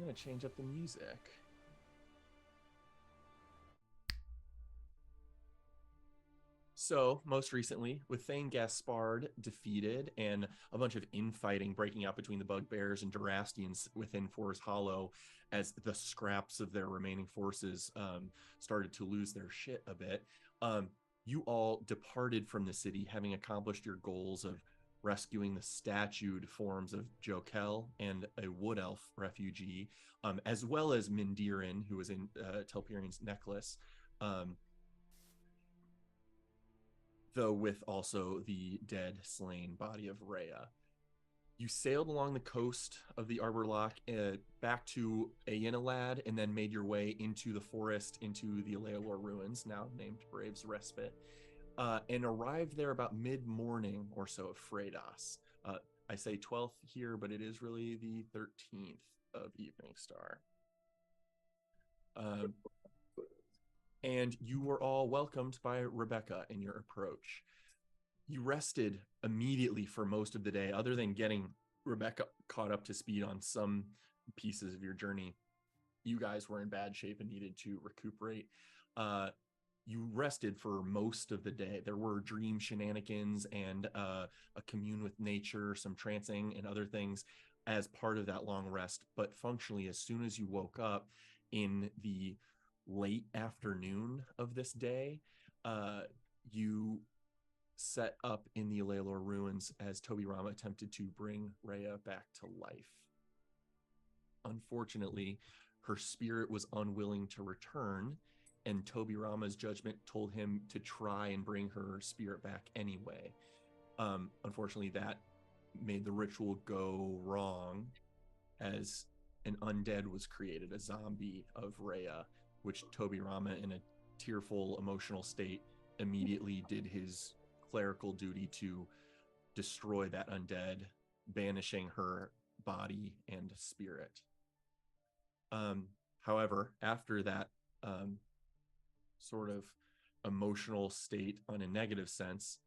gonna change up the music. So, most recently, with Thane Gaspard defeated and a bunch of infighting breaking out between the Bugbears and Durastians within Forest Hollow, as the scraps of their remaining forces started to lose their shit a bit, um, you all departed from the city, having accomplished your goals of rescuing the statued forms of Jokel and a wood elf refugee, as well as Mindirin, who was in Telperian's necklace. Um, though with also the dead, slain body of Rhea. You sailed along the coast of the Arborloch back to Aenalad and then made your way into the forest, into the Alealor ruins, now named Brave's Respite, and arrived there about mid-morning or so of Fredas. I say 12th here, but it is really the 13th of Evening Star. Um, and you were all welcomed by Rebecca in your approach. You rested immediately for most of the day, other than getting Rebecca caught up to speed on some pieces of your journey. You guys were in bad shape and needed to recuperate. You rested for most of the day. There were dream shenanigans and a commune with nature, some trancing and other things as part of that long rest. But functionally, as soon as you woke up in the late afternoon of this day, you set up in the Alealor ruins as Tobirama attempted to bring Rhea back to life. Unfortunately, her spirit was unwilling to return, and Tobirama's judgment told him to try and bring her spirit back anyway. Unfortunately, that made the ritual go wrong, as an undead was created, a zombie of Rhea, which Tobirama, in a tearful, emotional state, immediately did his clerical duty to destroy that undead, banishing her body and spirit. However, after that sort of emotional state on a negative sense,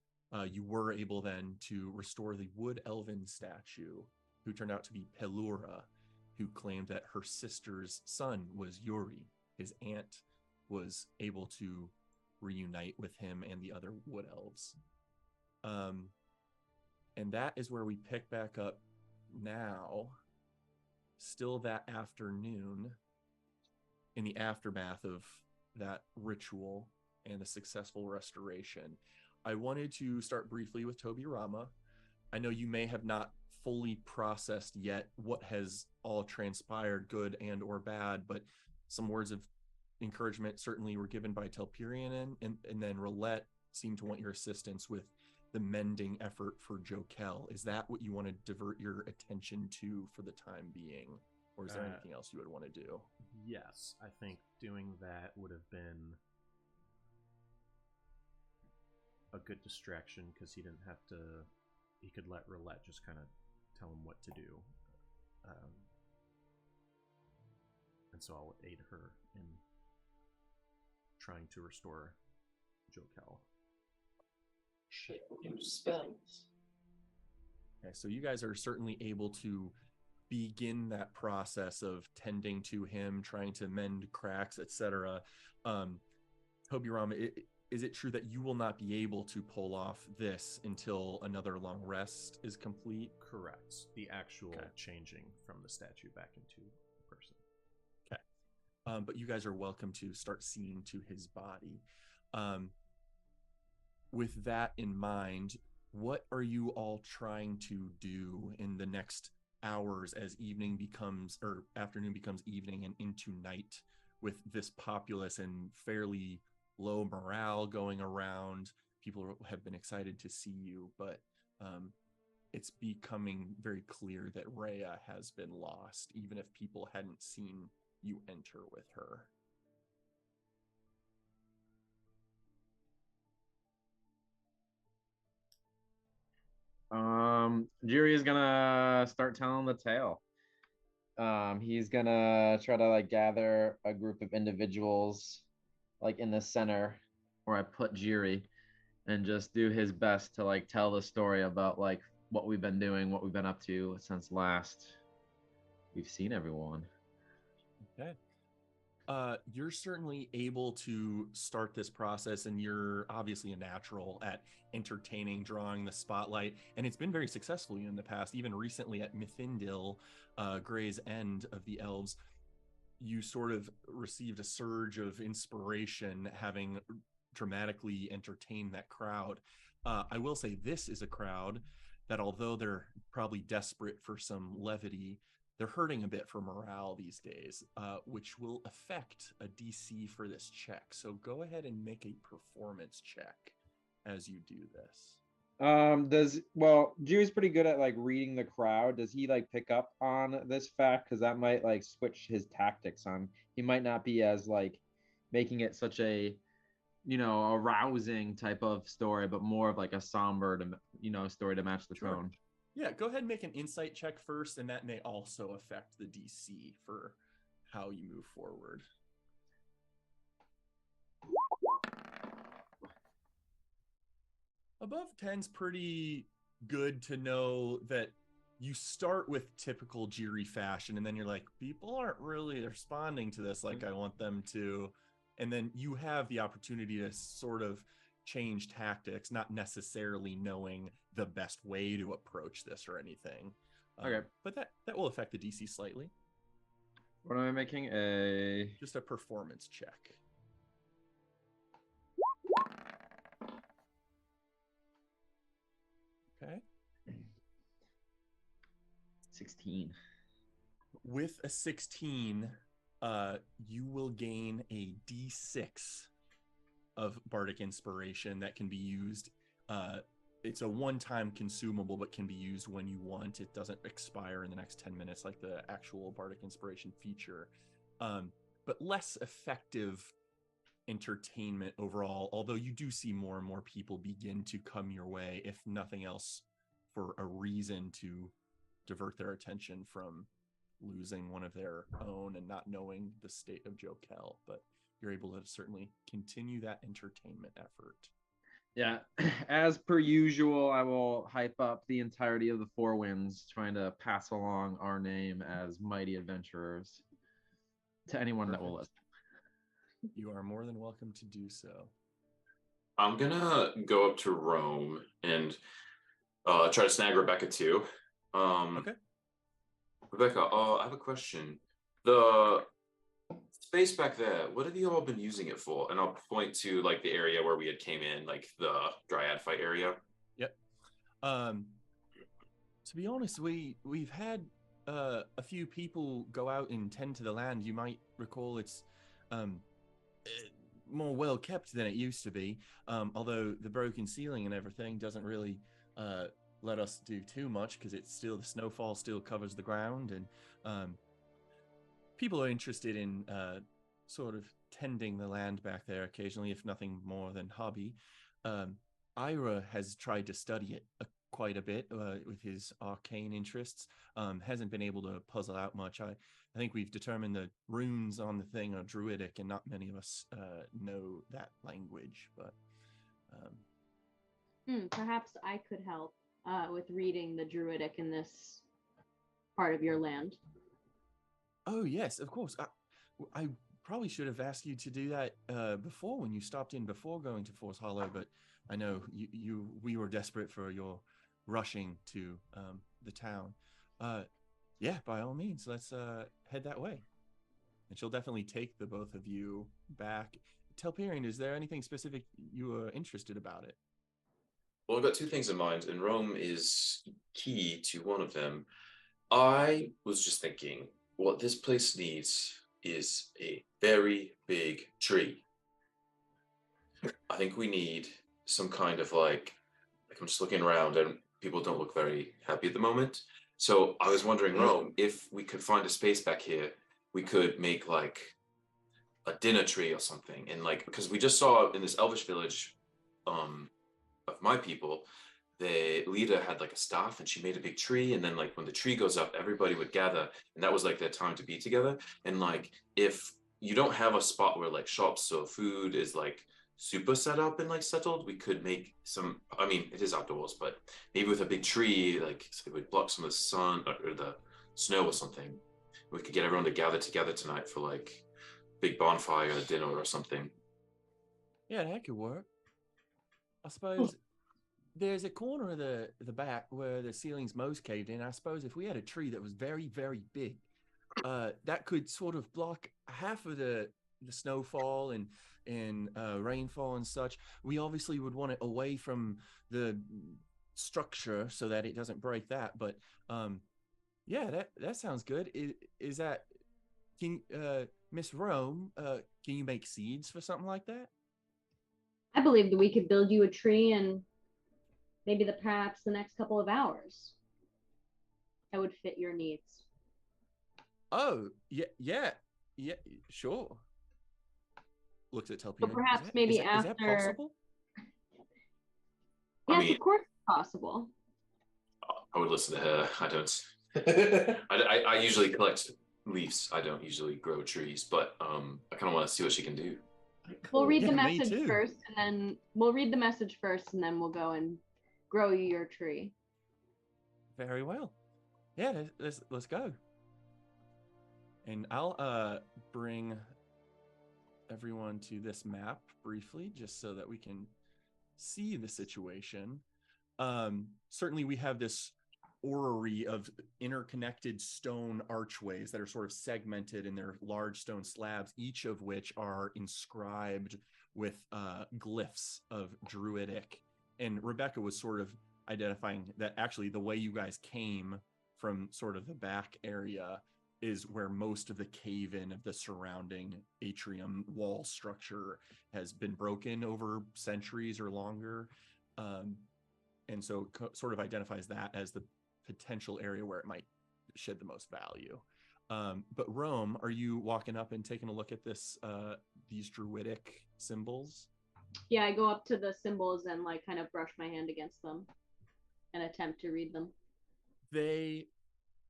you were able then to restore the wood elven statue, who turned out to be Pelura, who claimed that her sister's son was Yuri. His aunt was able to reunite with him and the other wood elves. And that is where we pick back up now, still that afternoon, in the aftermath of that ritual and the successful restoration. I wanted to start briefly with Tobirama. I know you may have not fully processed yet what has all transpired, good and or bad, but some words of encouragement certainly were given by Telperian, and then Roulette seemed to want your assistance with the mending effort for Jokel. Is that what you want to divert your attention to for the time being? Or is there anything else you would want to do? Yes, I think doing that would have been a good distraction because he didn't have to. He could let Roulette just kind of tell him what to do, and so I'll aid her in trying to restore Jokel. Shit, new spells. Okay, so you guys are certainly able to begin that process of tending to him, trying to mend cracks, etc. Tobirama, is it true that you will not be able to pull off this until another long rest is complete? Correct. The actual changing from the statue back into a person. Okay. But you guys are welcome to start seeing to his body. With that in mind, what are you all trying to do in the next hours as evening becomes, or afternoon becomes evening and into night, with this populace and fairly low morale going around? People have been excited to see you, but it's becoming very clear that Rhea has been lost, even if people hadn't seen you enter with her. Jiri is gonna start telling the tale. He's gonna try to like gather a group of individuals like in the center where I put Jiri and just do his best to like tell the story about like what we've been doing, what we've been up to since last we've seen everyone. Okay. You're certainly able to start this process, and you're obviously a natural at entertaining, drawing the spotlight, and it's been very successful in the past. Even recently at Mithindil, Gray's End of the Elves, you sort of received a surge of inspiration, having dramatically entertained that crowd. I will say this is a crowd that, although they're probably desperate for some levity, they're hurting a bit for morale these days, which will affect a DC for this check. So go ahead and make a performance check as you do this. Drew's pretty good at like reading the crowd. Does he like pick up on this fact? Because that might like switch his tactics on. He might not be as like making it such a a rousing type of story, but more of like a somber story to match the Sure. tone. Yeah, go ahead and make an insight check first, and that may also affect the DC for how you move forward. Above 10's pretty good to know that you start with typical Jiri fashion, and then you're like, people aren't really responding to this like I want them to. And then you have the opportunity to sort of change tactics, not necessarily knowing the best way to approach this or anything. Okay. But that will affect the DC slightly. What am I making? Just a performance check. Okay. 16. With a 16, you will gain a D6 of Bardic Inspiration that can be used. It's a one-time consumable, but can be used when you want. It doesn't expire in the next 10 minutes like the actual Bardic Inspiration feature. But less effective entertainment overall, although you do see more and more people begin to come your way, if nothing else, for a reason to divert their attention from losing one of their own and not knowing the state of Jokel. But you're able to certainly continue that entertainment effort. Yeah, as per usual, I will hype up the entirety of the Four Winds, trying to pass along our name as mighty adventurers to anyone that will listen. You are more than welcome to do so. I'm gonna go up to Rome and try to snag Rebecca too. Okay. Rebecca, I have a question. The space back there, what have you all been using it for? And I'll point to like the area where we had came in, like the Dryad fight area. Yep. To be honest, we've had a few people go out and tend to the land. You might recall it's more well kept than it used to be. Although the broken ceiling and everything doesn't really let us do too much because it's still, the snowfall still covers the ground, and people are interested in sort of tending the land back there occasionally, if nothing more than hobby. Ira has tried to study it quite a bit with his arcane interests. Hasn't been able to puzzle out much. I think we've determined the runes on the thing are druidic, and not many of us know that language. But perhaps I could help with reading the druidic in this part of your land. Oh yes, of course. I probably should have asked you to do that before, when you stopped in before going to Force Hollow, but I know we were desperate for your rushing to the town. Yeah, by all means, let's head that way. And she'll definitely take the both of you back. Telperion, is there anything specific you are interested about it? Well, I've got two things in mind, and Rome is key to one of them. I was just thinking, what this place needs is a very big tree. I think we need some kind of like I'm just looking around and people don't look very happy at the moment. So I was wondering, Rome, if we could find a space back here, we could make like a dinner tree or something. And like, because we just saw in this elvish village of my people, the leader had like a staff and she made a big tree, and then like when the tree goes up, everybody would gather, and that was like their time to be together. And like if you don't have a spot where like shops or food is like super set up and like settled, we could make some, I mean it is outdoors, but maybe with a big tree, like so it would block some of the sun or the snow or something, We could get everyone to gather together tonight for like big bonfire, dinner, or something. Yeah, that could work. I suppose there's a corner of the back where the ceiling's most caved in. I suppose if we had a tree that was very, very big, that could sort of block half of the snowfall and rainfall and such. We obviously would want it away from the structure so that it doesn't break that. But yeah, that sounds good. Is that Miss Rome? Can you make seeds for something like that? I believe that we could build you a tree in maybe perhaps the next couple of hours. That would fit your needs. Oh, yeah, sure. Looks at Telpian. But perhaps maybe is after. that possible? Yes, of course it's possible. I would listen to her. I don't. I usually collect leaves. I don't usually grow trees, but I kind of want to see what she can do. We'll read the Yeah, me message too. first, and then we'll go and grow you your tree. Very well. Yeah, let's go. And I'll bring everyone to this map briefly, just so that we can see the situation. Certainly, we have this orrery of interconnected stone archways that are sort of segmented in their large stone slabs, each of which are inscribed with glyphs of Druidic. And Rebecca was sort of identifying that actually the way you guys came from sort of the back area is where most of the cave-in of the surrounding atrium wall structure has been broken over centuries or longer. And so sort of identifies that as the potential area where it might shed the most value. But Rome, are you walking up and taking a look at these Druidic symbols? Yeah, I go up to the symbols and like kind of brush my hand against them and attempt to read them. They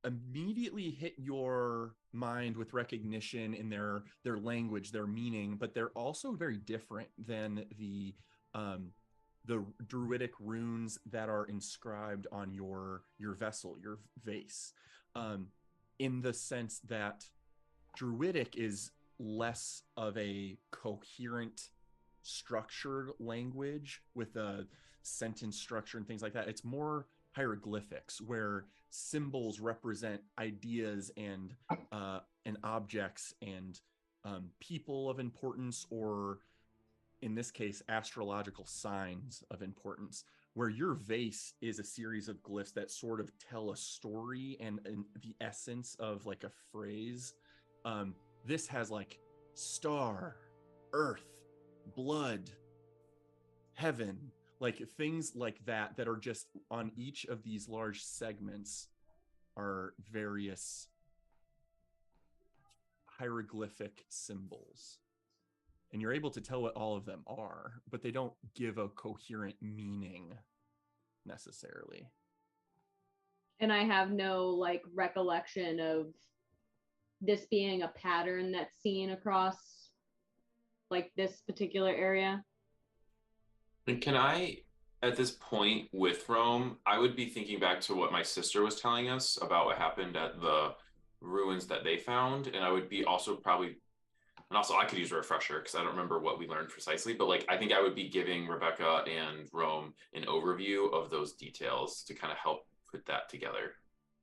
immediately hit your mind with recognition in their language, their meaning, but they're also very different than the Druidic runes that are inscribed on your vessel, your vase, in the sense that Druidic is less of a coherent structured language with a sentence structure and things like that. It's more hieroglyphics where symbols represent ideas and objects and people of importance, or in this case, astrological signs of importance, where your vase is a series of glyphs that sort of tell a story and the essence of like a phrase. This has like star, earth, blood, heaven, like things like that are just on each of these large segments are various hieroglyphic symbols. And you're able to tell what all of them are, but they don't give a coherent meaning necessarily. And I have no like recollection of this being a pattern that's seen across like this particular area. And can I, at this point with Rome, I would be thinking back to what my sister was telling us about what happened at the ruins that they found, and I would be also probably. And also, I could use a refresher because I don't remember what we learned precisely. But like, I think I would be giving Rebecca and Rome an overview of those details to kind of help put that together.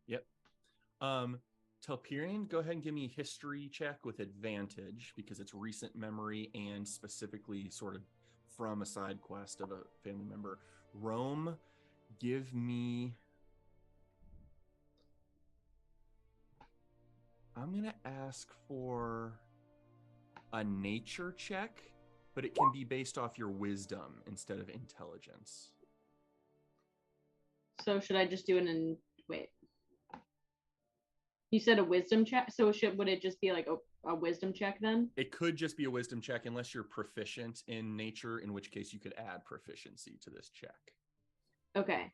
Yep. Telperian, go ahead and give me a history check with advantage because it's recent memory and specifically sort of from a side quest of a family member. Rome, give me. I'm gonna ask for a nature check, but it can be based off your wisdom instead of intelligence. So should I just do it in wait? You said a wisdom check, so would it just be like a wisdom check then? It could just be a wisdom check unless you're proficient in nature, in which case you could add proficiency to this check. Okay.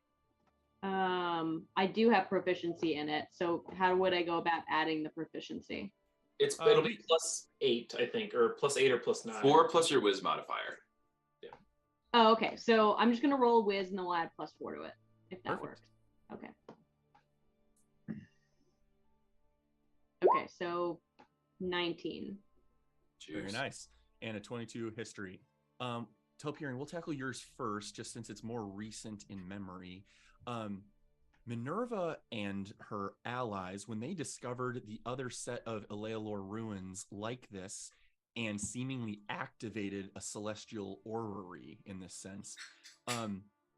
I do have proficiency in it, so how would I go about adding the proficiency? It'll be +8, I think, or +8 or +9. 4 plus your whiz modifier. Oh, okay. So I'm just gonna roll a whiz and then we'll add +4 to it, if that Perfect. works. Okay. Okay, so 19. Very Jeez. nice. And a 22 history. Telperion, we'll tackle yours first, just since it's more recent in memory. Minerva and her allies, when they discovered the other set of Elealor ruins like this and seemingly activated a celestial orrery in this sense,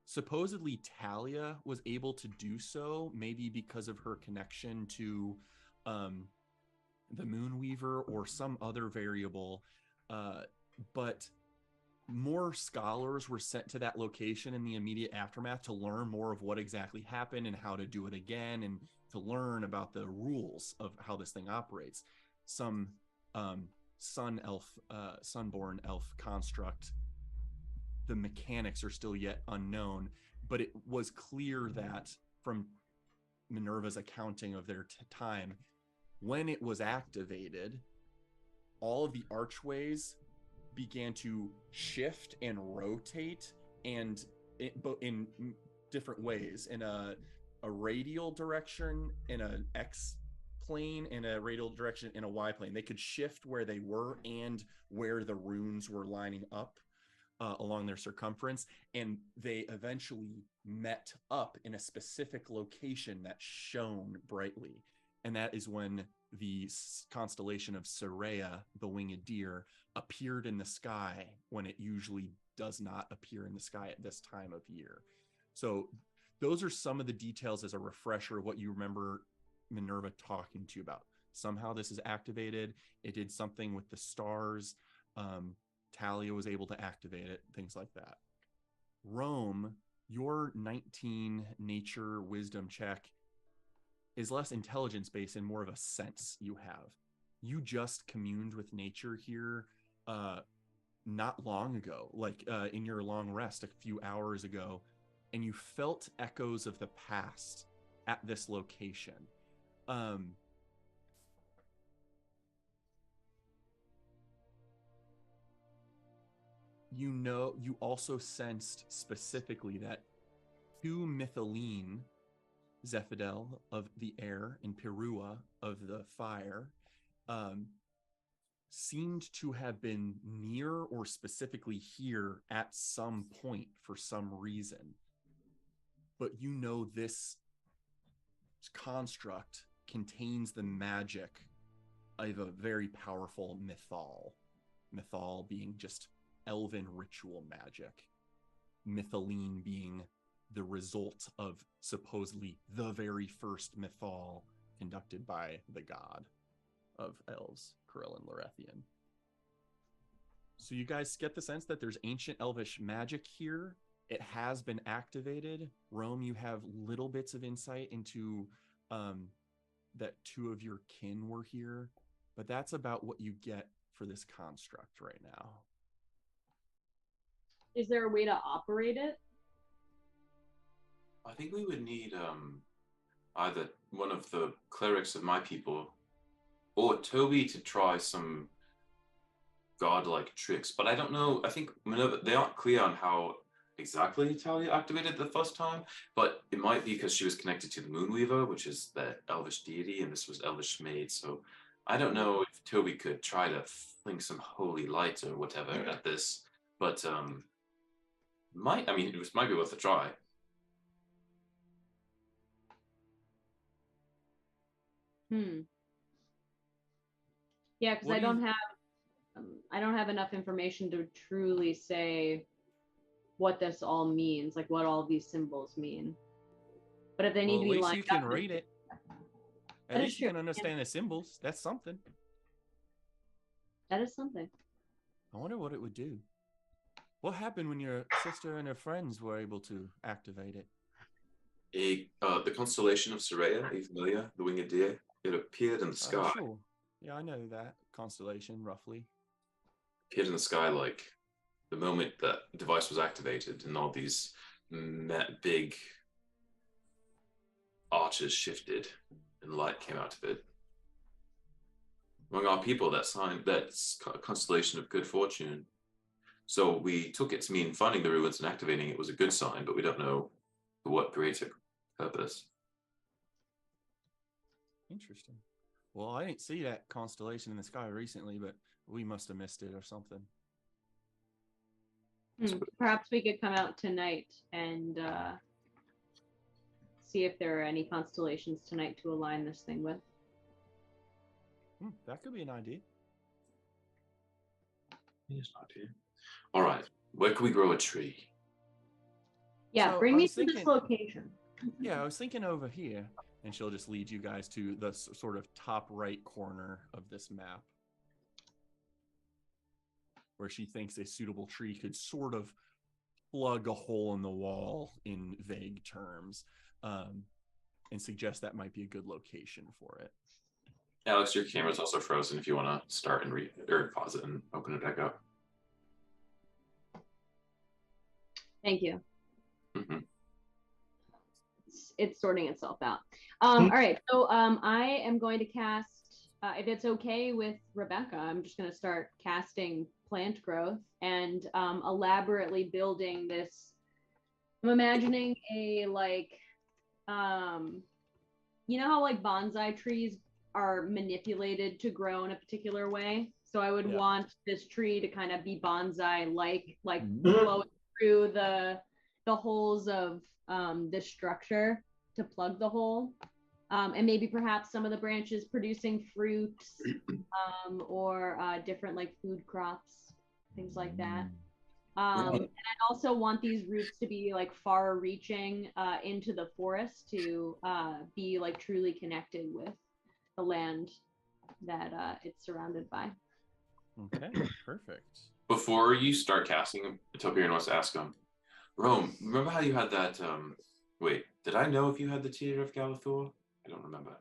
supposedly Talia was able to do so, maybe because of her connection to the Moonweaver or some other variable. But more scholars were sent to that location in the immediate aftermath to learn more of what exactly happened and how to do it again, and to learn about the rules of how this thing operates. Some sunborn elf construct, the mechanics are still yet unknown, but it was clear that from Minerva's accounting of their time, when it was activated, all of the archways began to shift and rotate, and in different ways, in a radial direction, in an X plane, in a radial direction, in a Y plane. They could shift where they were and where the runes were lining up along their circumference, and they eventually met up in a specific location that shone brightly. And that is when the constellation of Soraya, the winged deer, appeared in the sky when it usually does not appear in the sky at this time of year. So those are some of the details as a refresher of what you remember Minerva talking to you about. Somehow this is activated. It did something with the stars. Talia was able to activate it, things like that. Rome, your 19 nature wisdom check is less intelligence based and more of a sense you have. You just communed with nature here not long ago, like in your long rest a few hours ago, and you felt echoes of the past at this location. You also sensed specifically that two Mythiline, Zephidel of the air and Pirua of the fire, seemed to have been near or specifically here at some point for some reason. But you know this construct contains the magic of a very powerful mythal. Mythal being just elven ritual magic. Mythiline being the result of supposedly the very first mythal conducted by the god of elves, Corellin Lorethian. So you guys get the sense that there's ancient elvish magic here. It has been activated. Rome, you have little bits of insight into that two of your kin were here, but that's about what you get for this construct right now. Is there a way to operate it? I think we would need either one of the clerics of my people or Toby to try some godlike tricks. But I don't know. I think Minerva, they aren't clear on how exactly Talia activated the first time, but it might be because she was connected to the Moonweaver, which is the elvish deity, and this was elvish maid. So I don't know if Toby could try to fling some holy light or whatever at this, but it might be worth a try. Yeah, because I don't have enough information to truly say what this all means, like what all these symbols mean. But if they need to be lined up, at least you can read it. At least you can understand the symbols. That's something. That is something. I wonder what it would do. What happened when your sister and her friends were able to activate it? The constellation of Soraya, are you familiar? The winged deer. It appeared in the sky. Sure. Yeah, I know that constellation roughly. Appeared in the sky like the moment that device was activated, and all these big arches shifted, and light came out of it. Among our people, that's a constellation of good fortune. So we took it to mean finding the ruins and activating it was a good sign, but we don't know for what greater purpose. Interesting. Well, I didn't see that constellation in the sky recently, but we must have missed it or something. Perhaps we could come out tonight and see if there are any constellations tonight to align this thing with. That could be an idea. It's not here. All right. Where can we grow a tree? Yeah, So bring I me was to this thinking- location. Yeah, I was thinking over here, and she'll just lead you guys to the sort of top right corner of this map, where she thinks a suitable tree could sort of plug a hole in the wall in vague terms, and suggest that might be a good location for it. Alex, your camera's also frozen if you want to start and or pause it and open it back up. Thank you. Mhm. It's sorting itself out. All right, so I am going to cast, if it's okay with Rebecca, I'm just going to start casting plant growth and elaborately building this. I'm imagining a like, you know how like bonsai trees are manipulated to grow in a particular way? So I would want this tree to kind of be bonsai-like, like flowing through the holes of this structure to plug the hole, and maybe perhaps some of the branches producing fruits or different like food crops, things like that. And I also want these roots to be like far-reaching into the forest to be like truly connected with the land that it's surrounded by. Okay, perfect. Before you start casting him, Topiary wants to ask him, Rome, remember how you had that, wait, did I know if you had the Tear of Galathor? I don't remember.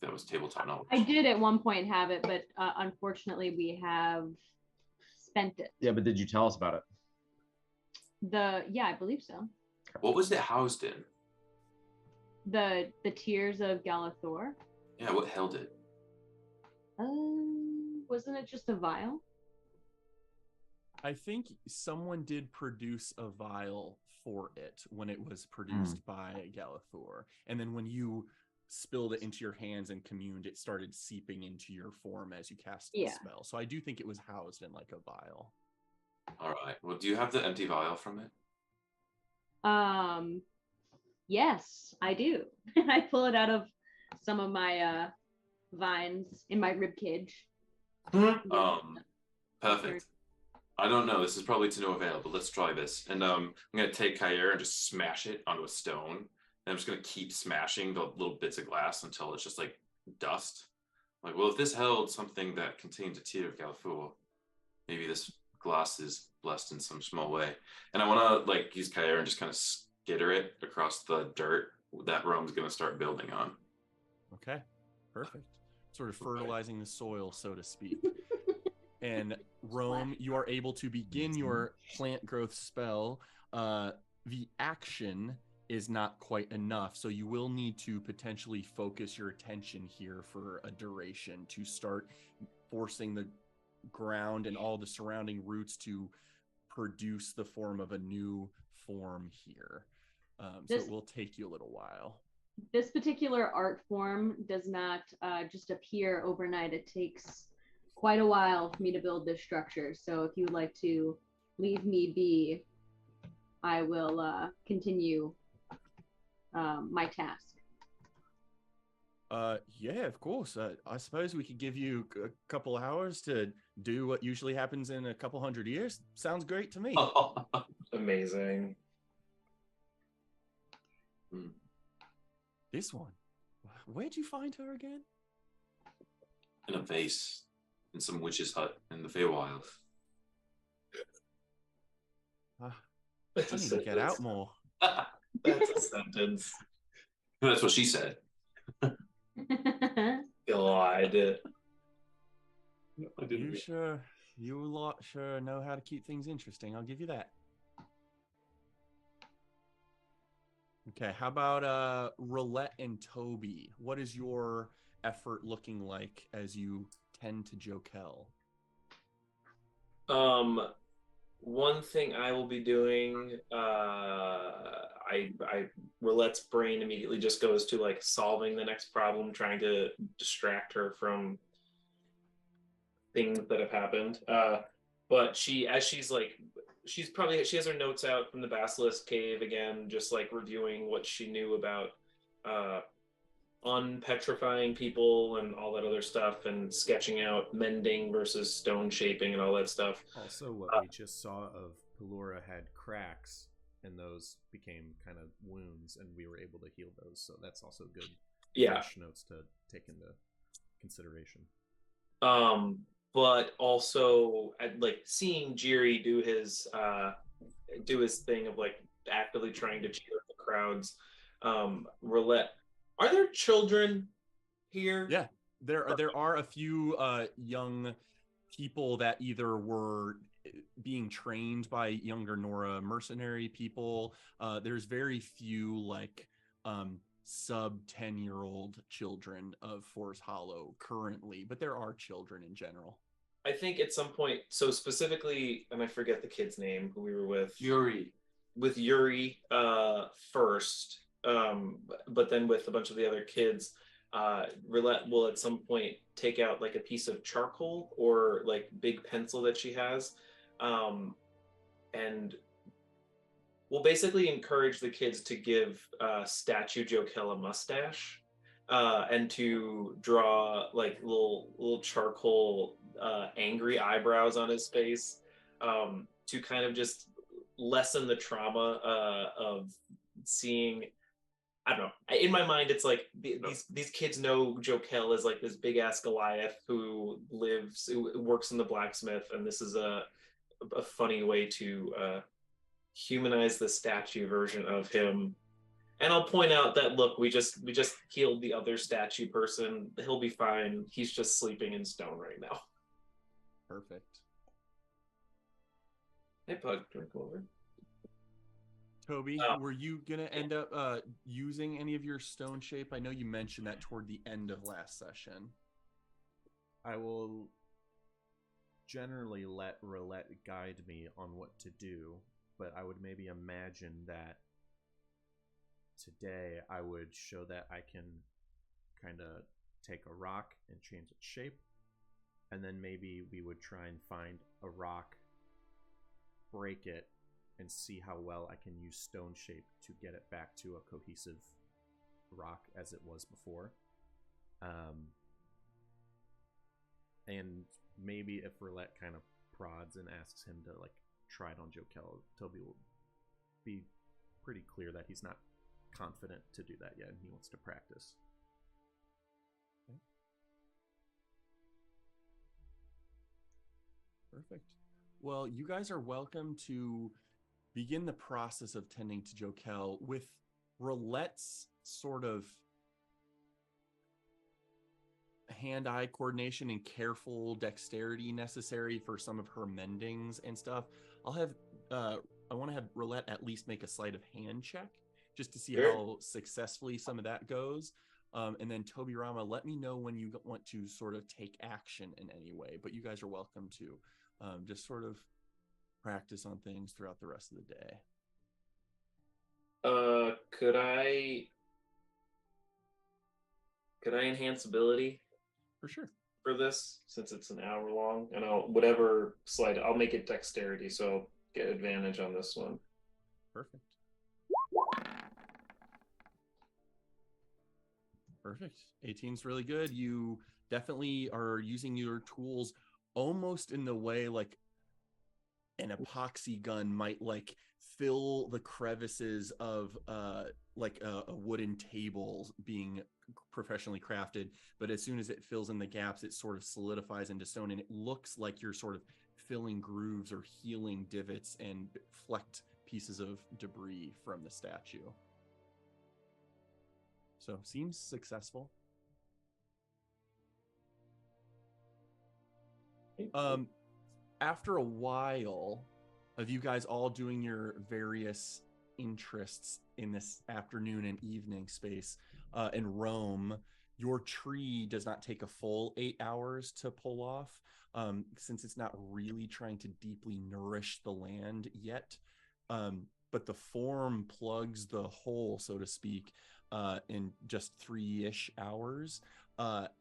That was tabletop knowledge. I did at one point have it, but unfortunately we have spent it. Yeah, but did you tell us about it? Yeah, I believe so. What was it housed in? The Tears of Galathor. Yeah, what held it? Wasn't it just a vial? I think someone did produce a vial for it when it was produced by Galathor. And then when you spilled it into your hands and communed, it started seeping into your form as you cast the spell. So I do think it was housed in like a vial. All right. Well, do you have the empty vial from it? Yes, I do. I pull it out of some of my vines in my rib cage. Perfect. I don't know. This is probably to no avail, but let's try this. And I'm gonna take Kair and just smash it onto a stone. And I'm just gonna keep smashing the little bits of glass until it's just like dust. Like, well, if this held something that contains a Tear of Galathor, maybe this glass is blessed in some small way. And I want to like use Kair and just kind of skitter it across the dirt that Rome's gonna start building on. Okay, perfect. Sort of fertilizing the soil, so to speak. And Rome, you are able to begin your plant growth spell. The action is not quite enough, so you will need to potentially focus your attention here for a duration to start forcing the ground and all the surrounding roots to produce the form of a new form here. So it will take you a little while. This particular art form does not just appear overnight. It takes quite a while for me to build this structure. So if you would like to leave me be, I will continue my task. Yeah, of course. I suppose we could give you a couple hours to do what usually happens in a couple hundred years. Sounds great to me. Amazing. This one. Where'd you find her again? In a vase in some witch's hut in the Feywild. I need to get out more. That's a sentence. That's what she said. God. You lot sure know how to keep things interesting. I'll give you that. Okay, how about Roulette and Toby? What is your effort looking like as you tend to Jokel? One thing I will be doing, Roulette's brain immediately just goes to like solving the next problem, trying to distract her from things that have happened. But she has her notes out from the Basilisk Cave again, just like reviewing what she knew about unpetrifying people and all that other stuff, and sketching out mending versus stone shaping and all that stuff. Also, what we just saw of Pelura had cracks, and those became kind of wounds, and we were able to heal those. So that's also good. Fresh notes to take into consideration. But also, like seeing Jiri do his thing of like actively trying to cheer the crowds. Roulette, are there children here? Yeah, there are a few young people that either were being trained by younger Nora mercenary people. There's very few like sub 10-year-old children of Forest Hollow currently, but there are children in general. I think at some point, so specifically, and I forget the kid's name who we were with. Yuri. With Yuri first, but then with a bunch of the other kids, Roulette will at some point take out like a piece of charcoal or like big pencil that she has, and we'll basically encourage the kids to give statue Jokel a mustache, and to draw like little charcoal angry eyebrows on his face, to kind of just lessen the trauma of seeing. I don't know. In my mind, it's like these kids know Jokel as like this big ass Goliath who works in the blacksmith, and this is a funny way to humanize the statue version of him. And I'll point out that look, we just healed the other statue person. He'll be fine. He's just sleeping in stone right now. Perfect. Hey, Pug, drink over. Toby, were you gonna end up using any of your stone shape? I know you mentioned that toward the end of last session. I will generally let Roulette guide me on what to do, but I would maybe imagine that today I would show that I can kind of take a rock and change its shape, and then maybe we would try and find a rock, break it, and see how well I can use stone shape to get it back to a cohesive rock as it was before. And maybe if Roulette kind of prods and asks him to like try it on Jokel, Toby will be pretty clear that he's not confident to do that yet and he wants to practice. Okay. Perfect. Well, you guys are welcome to begin the process of tending to Jokel with Roulette's sort of hand-eye coordination and careful dexterity necessary for some of her mendings and stuff. I want to have Roulette at least make a sleight of hand check just to see how successfully some of that goes. And then Toby Rama, let me know when you want to sort of take action in any way, but you guys are welcome to just sort of practice on things throughout the rest of the day. Could I enhance ability? For sure. For this, since it's an hour long, and I'll make it dexterity, so I'll get advantage on this one. Perfect. Perfect. 18's really good. You definitely are using your tools almost in the way like an epoxy gun might like fill the crevices of like a wooden table being professionally crafted, but as soon as it fills in the gaps, it sort of solidifies into stone, and it looks like you're sort of filling grooves or healing divots and flecked pieces of debris from the statue. So seems successful. After a while of you guys all doing your various interests in this afternoon and evening space in Rome, your tree does not take a full 8 hours to pull off, since it's not really trying to deeply nourish the land yet. but the form plugs the hole, so to speak, in just 3-ish hours.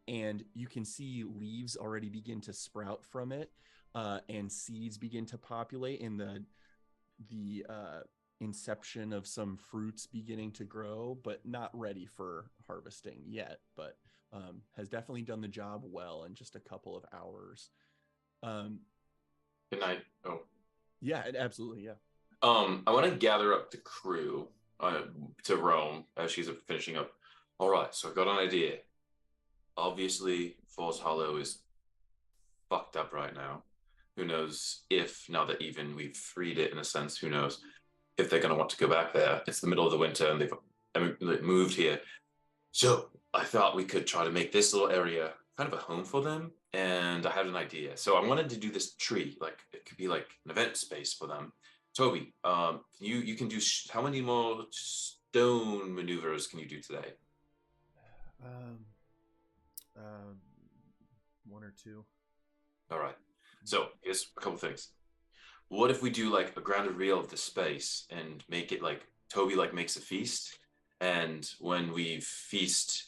And you can see leaves already begin to sprout from it, and seeds begin to populate, and the inception of some fruits beginning to grow, but not ready for harvesting yet, but has definitely done the job well in just a couple of hours. Good night. Oh. Yeah, absolutely, yeah. I want to gather up the crew to Rome as she's finishing up. All right, so I got an idea. Obviously, Falls Hollow is fucked up right now. Who knows if, now that even we've freed it in a sense, who knows if they're going to want to go back there. It's the middle of the winter and they've moved here. So I thought we could try to make this little area kind of a home for them. And I had an idea. So I wanted to do this tree, like it could be like an event space for them. Toby, you can do, how many more stone maneuvers can you do today? 1 or 2. All right. So here's a couple things. What if we do like a grand reveal of the space and make it like Toby like makes a feast, and when we feast,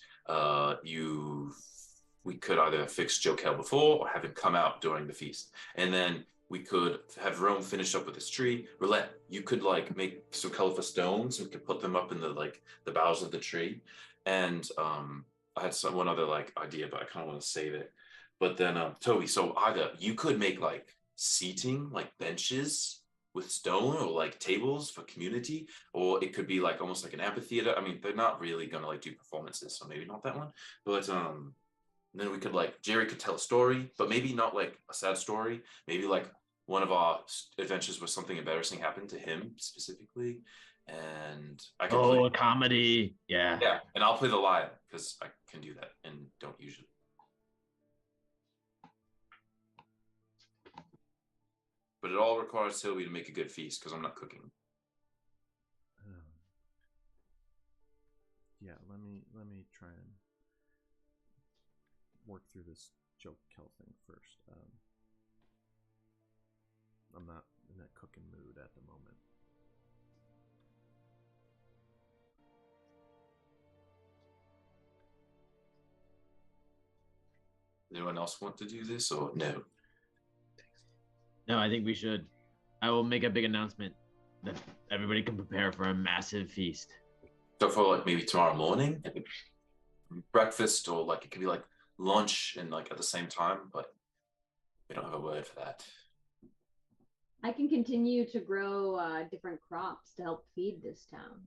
we could either fix Jokel before or have him come out during the feast, and then we could have Rome finish up with this tree. Roulette, you could like make some colorful stones. We could put them up in the boughs of the tree, and I had one other like idea, but I kind of want to save it. But then Toby, so either you could make like seating, like benches with stone, or like tables for community, or it could be like almost like an amphitheater. I mean, they're not really gonna like do performances, so maybe not that one. But then we could like Jerry could tell a story, but maybe not like a sad story. Maybe like one of our adventures where something embarrassing happened to him specifically, and I can a comedy. Yeah. Yeah, and I'll play the lion because I can do that and don't usually. But it all requires Toby to make a good feast because I'm not cooking. Yeah, let me try and work through this Jokel thing first. I'm not in that cooking mood at the moment. Anyone else want to do this or no? No, I think we should. I will make a big announcement that everybody can prepare for a massive feast. So for like maybe tomorrow morning, breakfast, or like it could be like lunch and like at the same time, but we don't have a word for that. I can continue to grow different crops to help feed this town.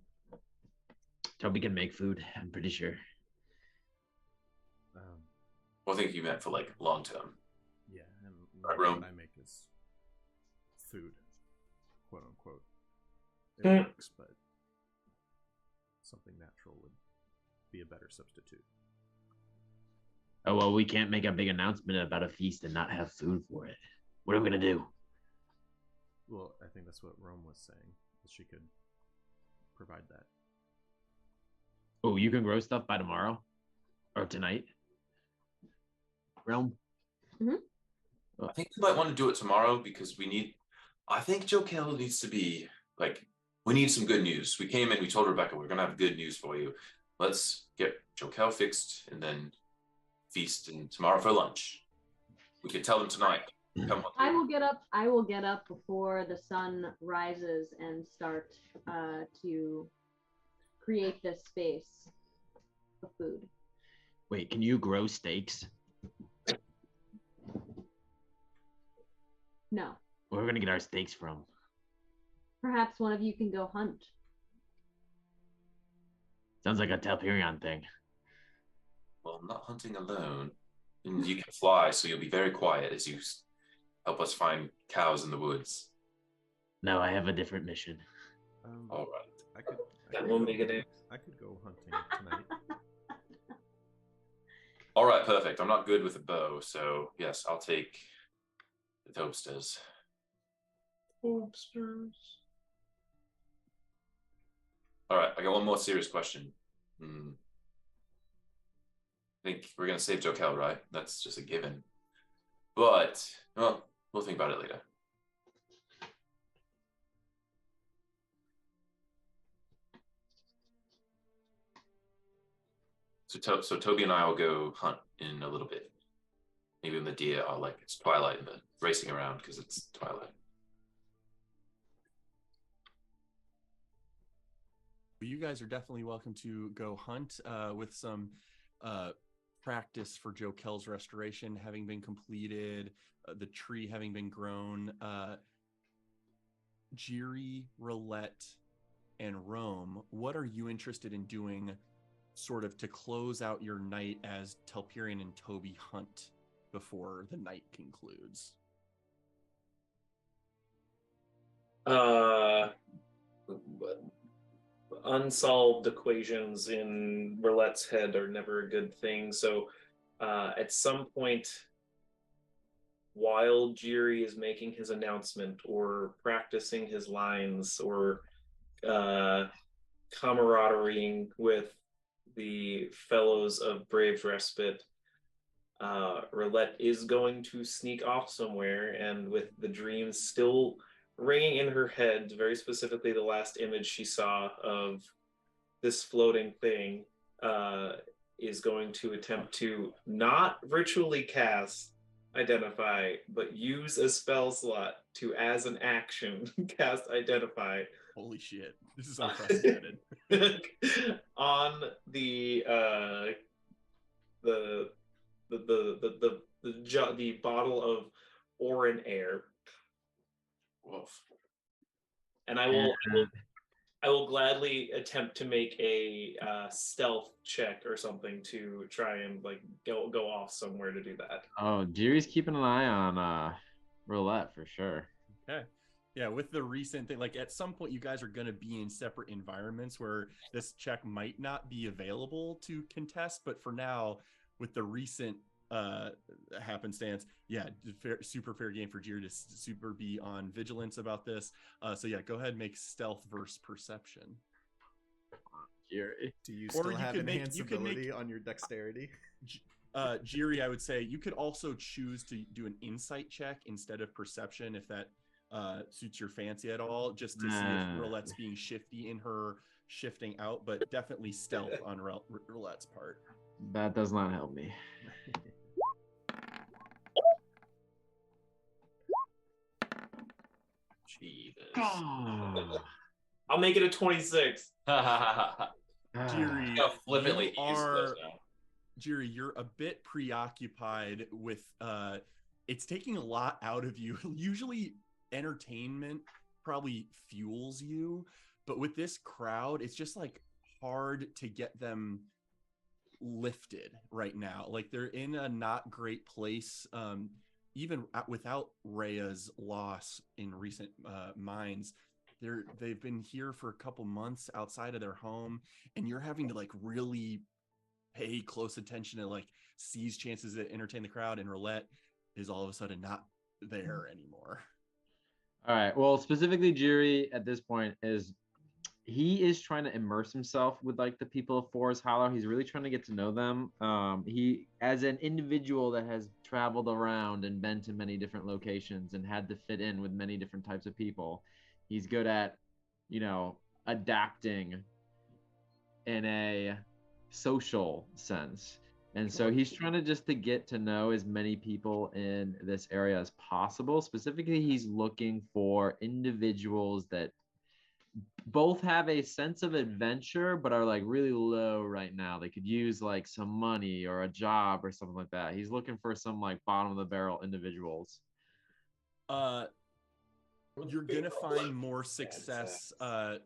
Toby can make food, I'm pretty sure. Well, I think you meant for like long term. Yeah, and Right, what Rome? I make is food, quote unquote. It works, but something natural would be a better substitute. Oh, well, we can't make a big announcement about a feast and not have food for it. What are we going to do? Well, I think that's what Rome was saying, that she could provide that. Oh, you can grow stuff by tomorrow? Or tonight? Realm? I think we might want to do it tomorrow because I think Jokel needs to be like, we need some good news. We came in, we told Rebecca we're gonna have good news for you. Let's get Jokel fixed and then feast and tomorrow for lunch. We could tell them tonight. Come on. I will get up before the sun rises and start to create this space of food. Wait, can you grow steaks? No. Where are we going to get our steaks from? Perhaps one of you can go hunt. Sounds like a Telperion thing. Well, I'm not hunting alone. And you can fly, so you'll be very quiet as you help us find cows in the woods. No, I have a different mission. All right. I could go hunting tonight. All right, perfect. I'm not good with a bow, so yes, I'll take the toasters. Toasters. All right, I got one more serious question. I think we're gonna save Jokel, right? That's just a given. But well, we'll think about it later. So Toby and I will go hunt in a little bit. Maybe when the deer are like it's twilight and they're racing around because it's twilight. You guys are definitely welcome to go hunt with some practice for Joe Kell's restoration having been completed, the tree having been grown. Jiri, Roulette, and Rome, what are you interested in doing sort of to close out your night as Telperion and Toby hunt before the night concludes? Unsolved equations in Roulette's head are never a good thing. So at some point, while Jiri is making his announcement or practicing his lines or camaraderie with the fellows of Brave's Respite, Roulette is going to sneak off somewhere, and with the dreams still ringing in her head, very specifically the last image she saw of this floating thing, is going to attempt to not ritually cast Identify, but use a spell slot to, as an action, cast Identify. Holy shit, this is unprecedented. On the bottle of Orin Air. Wolf. And I will gladly attempt to make a stealth check or something to try and like go off somewhere to do that. Oh, Jiri's keeping an eye on Roulette for sure. Okay. Yeah, with the recent thing, like at some point you guys are going to be in separate environments where this check might not be available to contest, but for now, with the recent happenstance, yeah, super fair game for Jiri to super be on vigilance about this. So yeah, go ahead and make stealth versus perception. Jiri. Do you Or still you have could make- enhance you could make- ability on your dexterity? Jiri, I would say you could also choose to do an insight check instead of perception if that suits your fancy at all, just to see if Roulette's being shifty in her shifting out, but definitely stealth on Roulette's part. That does not help me. Jesus. I'll make it a 26. Jiri, How flippantly you he uses those now. Jiri, you're a bit preoccupied with it's taking a lot out of you. Usually entertainment probably fuels you, but with this crowd, it's just like hard to get them lifted right now. Like they're in a not great place. Even without Rhea's loss in recent minds, they've been here for a couple months outside of their home, and you're having to like really pay close attention to like seize chances to entertain the crowd, and Roulette is all of a sudden not there anymore. All right. Well, specifically Jiri at this point he is trying to immerse himself with like the people of Forest Hollow. He's really trying to get to know them. He, as an individual that has traveled around and been to many different locations and had to fit in with many different types of people, he's good at, adapting in a social sense. And so he's trying to just to get to know as many people in this area as possible. Specifically, he's looking for individuals that both have a sense of adventure but are like really low right now. They could use like some money or a job or something like that. He's looking for some like bottom of the barrel individuals. You're gonna find more success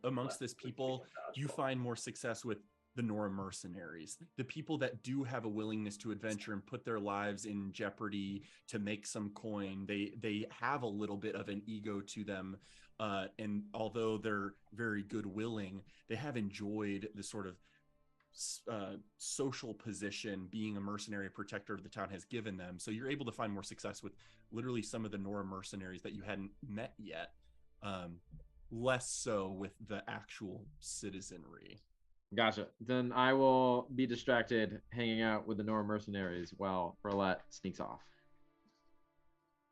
amongst this people. You find more success with the Nora mercenaries, the people that do have a willingness to adventure and put their lives in jeopardy to make some coin. They have a little bit of an ego to them, and although they're very good willing, they have enjoyed the sort of social position being a mercenary protector of the town has given them. So you're able to find more success with literally some of the Nora mercenaries that you hadn't met yet, less so with the actual citizenry. Gotcha. Then I will be distracted hanging out with the Nora mercenaries while Roulette sneaks off.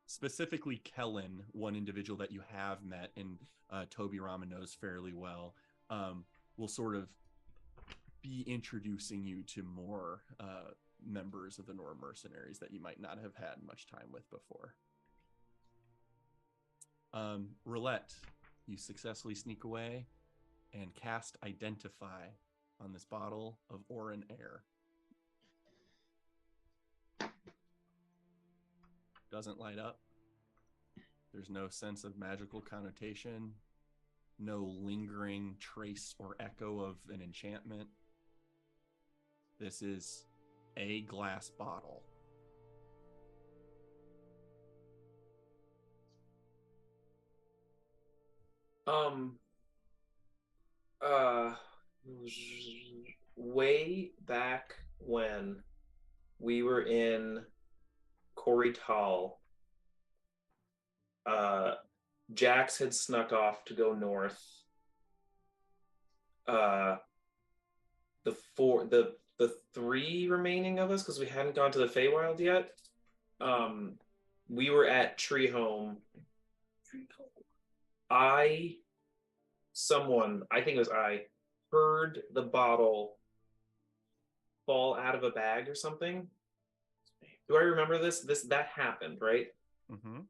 Specifically Kellen, one individual that you have met and Toby Rama knows fairly well, will sort of be introducing you to more members of the Nor mercenaries that you might not have had much time with before. Roulette, you successfully sneak away and cast Identify on this bottle of Orin Air. Doesn't light up. There's no sense of magical connotation, no lingering trace or echo of an enchantment. This is a glass bottle. Way back when we were in Corital, Jax had snuck off to go north. The three remaining of us, because we hadn't gone to the Feywild yet, we were at Treehome. I think it was I, heard the bottle fall out of a bag or something. Do I remember this? That happened, right? Mm-hmm.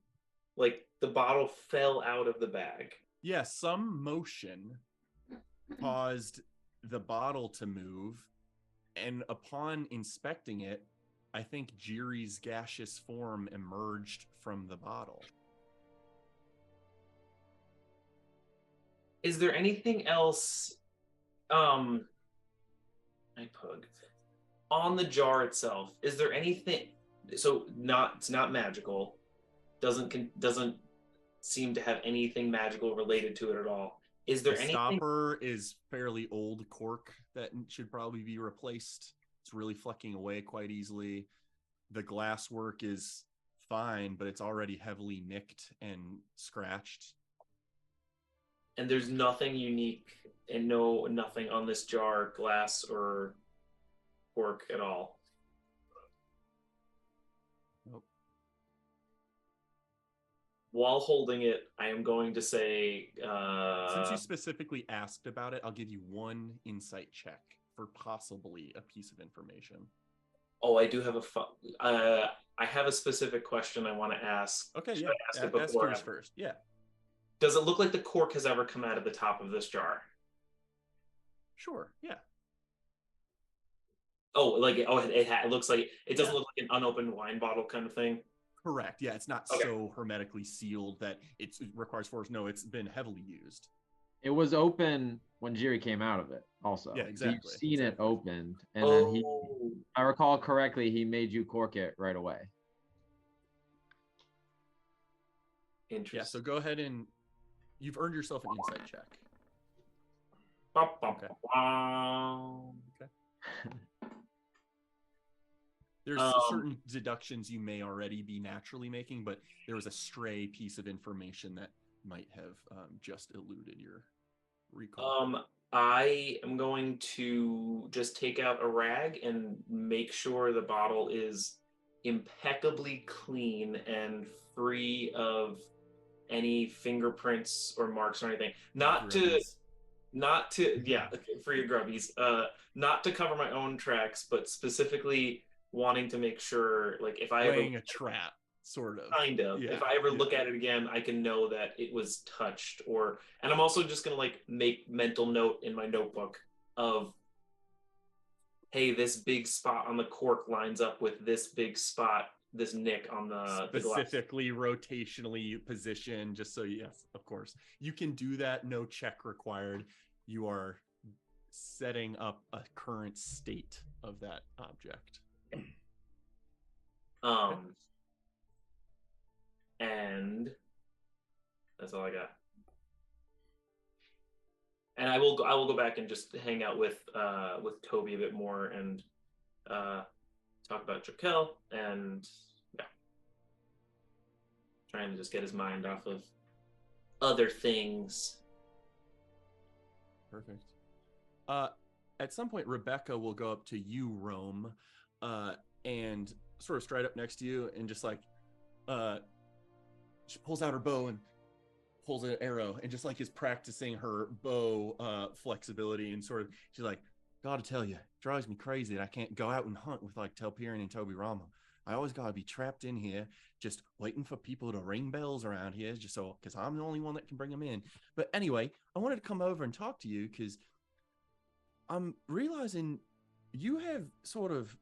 Like the bottle fell out of the bag. Yeah, some motion caused the bottle to move, and upon inspecting it, I think Jiri's gaseous form emerged from the bottle. Is there anything else on the jar itself? Is there anything, so it's not magical, doesn't seem to have anything magical related to it at all. Is there the anything? Stopper is fairly old cork that should probably be replaced. It's really flecking away quite easily. The glass work is fine, but it's already heavily nicked and scratched. And there's nothing unique and nothing on this jar, glass or cork at all. Nope. While holding it, I am going to say... Since you specifically asked about it, I'll give you one insight check for possibly a piece of information. Oh, I do have I have a specific question I want to ask. Okay, Should yeah. I ask it Ask before? yours first. Yeah. Does it look like the cork has ever come out of the top of this jar? Sure. Yeah. It looks like it doesn't look like an unopened wine bottle kind of thing. Correct. Yeah, it's not so hermetically sealed that it requires force. No, it's been heavily used. It was open when Jiri came out of it, also. Yeah, exactly. So you've seen it opened, and then he, Oh, if I recall correctly, he made you cork it right away. interesting. Yeah, so go ahead and you've earned yourself an insight check. Okay. Wow. There's certain deductions you may already be naturally making, but there was a stray piece of information that might have just eluded your recall. I am going to just take out a rag and make sure the bottle is impeccably clean and free of any fingerprints or marks or anything. Not to for your grubbies. Not to cover my own tracks, but specifically wanting to make sure, like, if I Laying a trap, sort of. kind of, Yeah, if I ever look at it again, I can know that it was touched. And I'm also just gonna like make mental note in my notebook of, hey, this big spot on the cork lines up with this big spot, this nick on the glass. Specifically rotationally positioned, just so yes, of course. You can do that, no check required. You are setting up a current state of that object. And that's all I got. And I will go back and just hang out with Toby a bit more and talk about Jokel and trying to just get his mind off of other things. Perfect. At some point, Rebecca will go up to you, Rome, and sort of stride up next to you and just like, she pulls out her bow and pulls an arrow and just like is practicing her bow flexibility and sort of, she's like, Gotta tell you, it drives me crazy that I can't go out and hunt with like Telperion and Toby Rama. I always gotta be trapped in here, just waiting for people to ring bells around here, just so because I'm the only one that can bring them in. But anyway, I wanted to come over and talk to you because I'm realizing you have sort of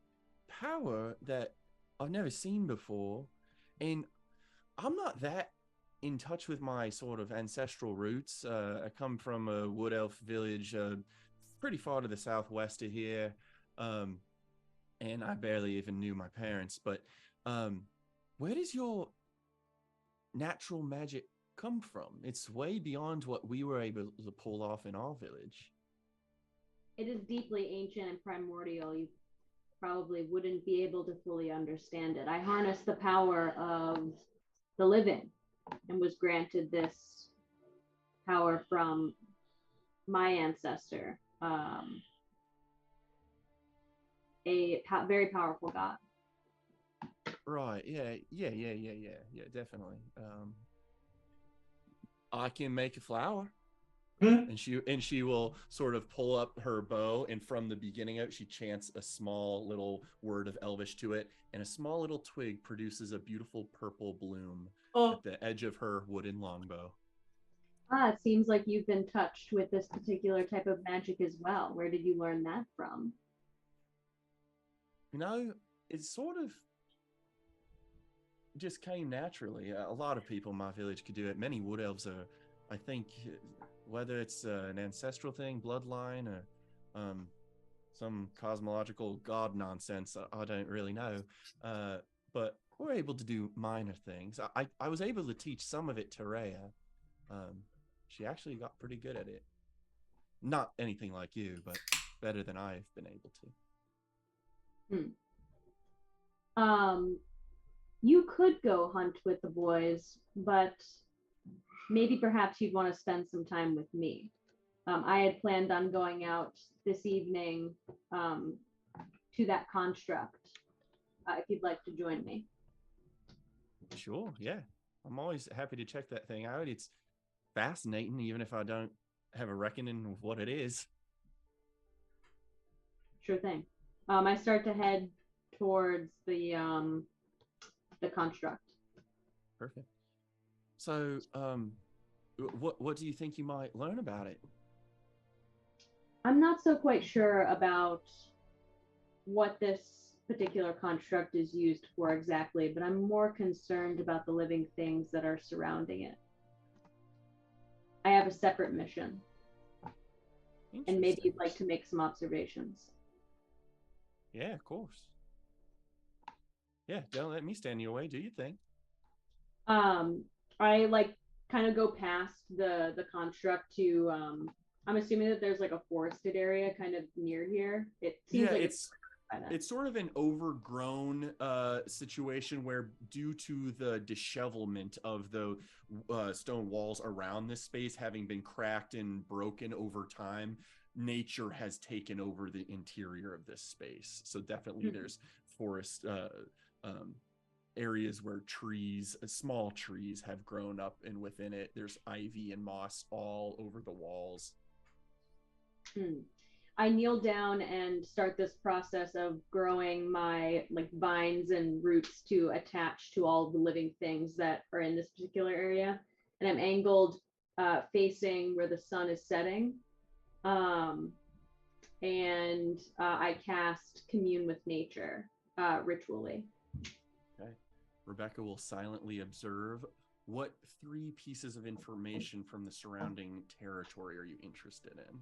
power that I've never seen before, and I'm not that in touch with my sort of ancestral roots. I come from a wood elf village pretty far to the southwest of here, um, and I barely even knew my parents. But where does your natural magic come from? It's way beyond what we were able to pull off in our village. It is deeply ancient and primordial. You probably wouldn't be able to fully understand it. I harness the power of the living and was granted this power from my ancestor, very powerful god. Right. Yeah, definitely. I can make a flower. And she will sort of pull up her bow, and from the beginning of it, she chants a small little word of Elvish to it, and a small little twig produces a beautiful purple bloom at the edge of her wooden longbow. Ah, it seems like you've been touched with this particular type of magic as well. Where did you learn that from? You know, it sort of just came naturally. A lot of people in my village could do it. Many wood elves are, I think, whether it's an ancestral thing, bloodline, or some cosmological god nonsense, I don't really know. But we're able to do minor things. I was able to teach some of it to Rhea. She actually got pretty good at it. Not anything like you, but better than I've been able to. You could go hunt with the boys, but maybe perhaps you'd want to spend some time with me. I had planned on going out this evening to that construct, if you'd like to join me. Sure, yeah. I'm always happy to check that thing out. It's fascinating, even if I don't have a reckoning of what it is. Sure thing. I start to head towards the construct. Perfect. So, what do you think you might learn about it? I'm not so quite sure about what this particular construct is used for exactly, but I'm more concerned about the living things that are surrounding it. I have a separate mission, and maybe you'd like to make some observations. Yeah, of course. Yeah, don't let me stand in your way, do you think? I like kind of go past the construct to I'm assuming that there's like a forested area kind of near here. It seems like it's sort of an overgrown situation where, due to the dishevelment of the stone walls around this space having been cracked and broken over time, nature has taken over the interior of this space. So definitely there's forest areas where trees, small trees, have grown up, and within it there's ivy and moss all over the walls. I kneel down and start this process of growing my vines and roots to attach to all of the living things that are in this particular area. And I'm angled facing where the sun is setting. And I cast Commune with Nature ritually. Okay. Rebecca will silently observe. What 3 pieces of information from the surrounding territory are you interested in?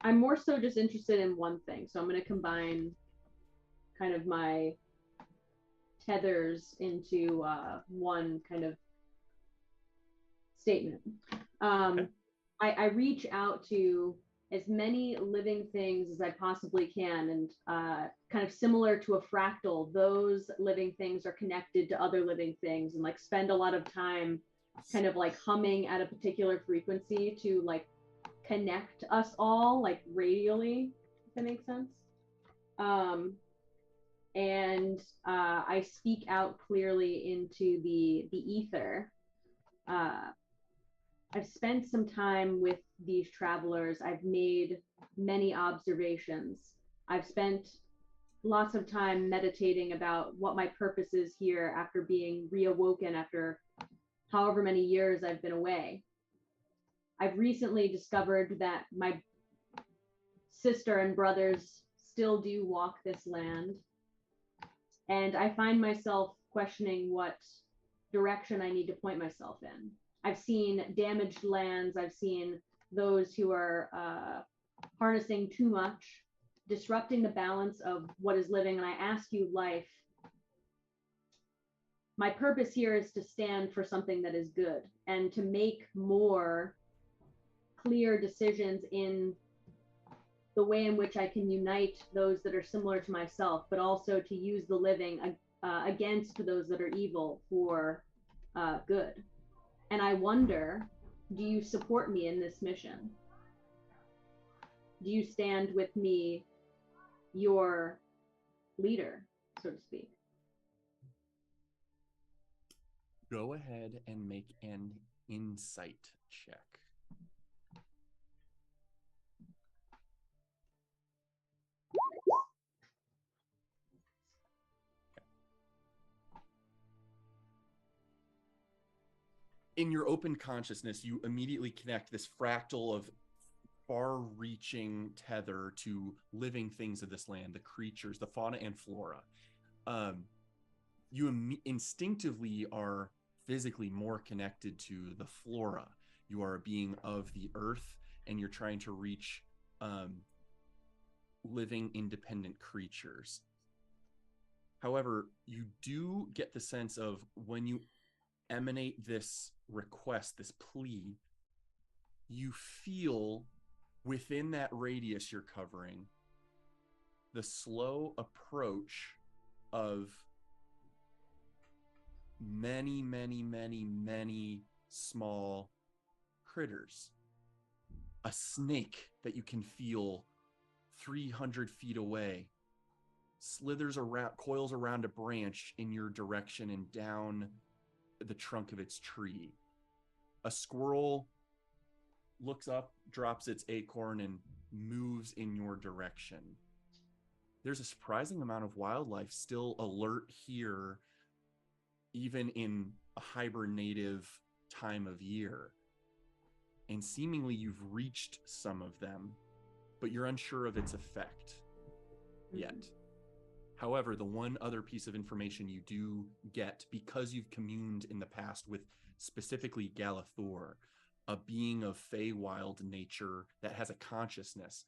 I'm more so just interested in one thing. So I'm going to combine kind of my tethers into one kind of statement. Okay. I reach out to as many living things as I possibly can, and kind of similar to a fractal, those living things are connected to other living things, and spend a lot of time kind of humming at a particular frequency to connect us all radially, if that makes sense. And I speak out clearly into the ether, I've spent some time with these travelers. I've made many observations. I've spent lots of time meditating about what my purpose is here after being reawoken after however many years I've been away. I've recently discovered that my sister and brothers still do walk this land. And I find myself questioning what direction I need to point myself in. I've seen damaged lands. I've seen those who are harnessing too much, disrupting the balance of what is living. And I ask you, life, my purpose here is to stand for something that is good and to make more clear decisions in the way in which I can unite those that are similar to myself, but also to use the living against those that are evil for good. And I wonder, do you support me in this mission? Do you stand with me, your leader, so to speak? Go ahead and make an insight check. In your open consciousness, you immediately connect this fractal of far-reaching tether to living things of this land, the creatures, the fauna and flora. You instinctively are physically more connected to the flora. You are a being of the earth, and you're trying to reach living, independent creatures. However, you do get the sense of when you emanate this request, this plea, you feel within that radius you're covering the slow approach of many, many, many, many small critters. A snake that you can feel 300 feet away slithers around, coils around a branch in your direction and down the trunk of its tree. A squirrel looks up, drops its acorn, and moves in your direction. There's a surprising amount of wildlife still alert here, even in a hibernative time of year. And seemingly you've reached some of them, but you're unsure of its effect yet. However, the one other piece of information you do get, because you've communed in the past with specifically Galathor, a being of Feywild nature that has a consciousness,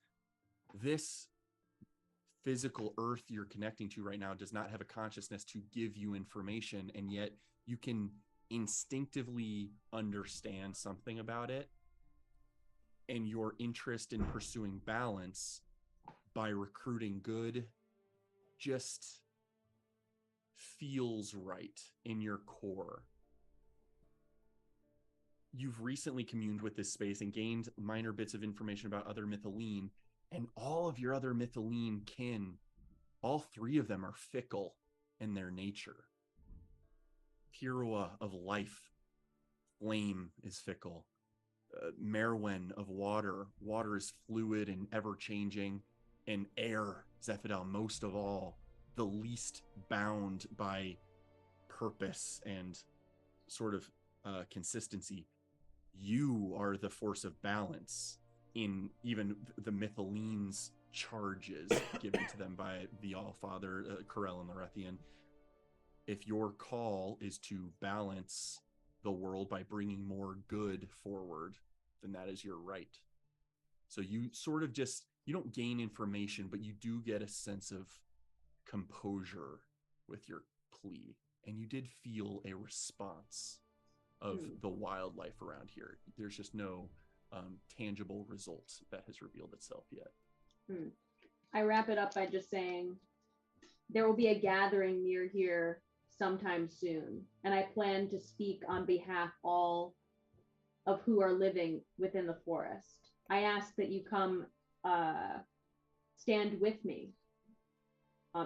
this physical earth you're connecting to right now does not have a consciousness to give you information, and yet you can instinctively understand something about it, and your interest in pursuing balance by recruiting good just feels right in your core. You've recently communed with this space and gained minor bits of information about other Mytholine, and all of your other Mytholine kin, all three of them are fickle in their nature. Pirua of life, flame is fickle. Merwen of water is fluid and ever-changing. And air, Zephidal, most of all, the least bound by purpose and sort of consistency. You are the force of balance in even the Mytholine's charges given to them by the All-Father, Corel and Larethian. If your call is to balance the world by bringing more good forward, then that is your right. So you sort of just, you don't gain information, but you do get a sense of composure with your plea. And you did feel a response of the wildlife around here. There's just no tangible result that has revealed itself yet. I wrap it up by just saying, there will be a gathering near here sometime soon, and I plan to speak on behalf all of who are living within the forest. I ask that you come stand with me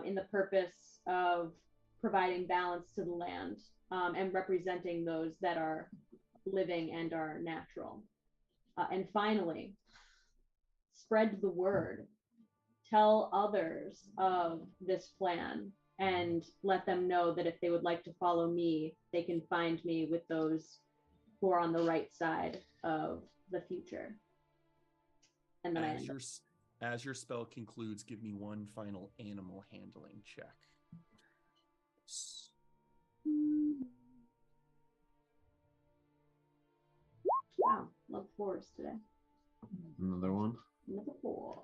in the purpose of providing balance to the land and representing those that are living and are natural. And finally, spread the word. Tell others of this plan and let them know that if they would like to follow me, they can find me with those who are on the right side of the future. And then as your spell concludes, give me one final animal handling check. Wow, love fours today. Another one. Another 4.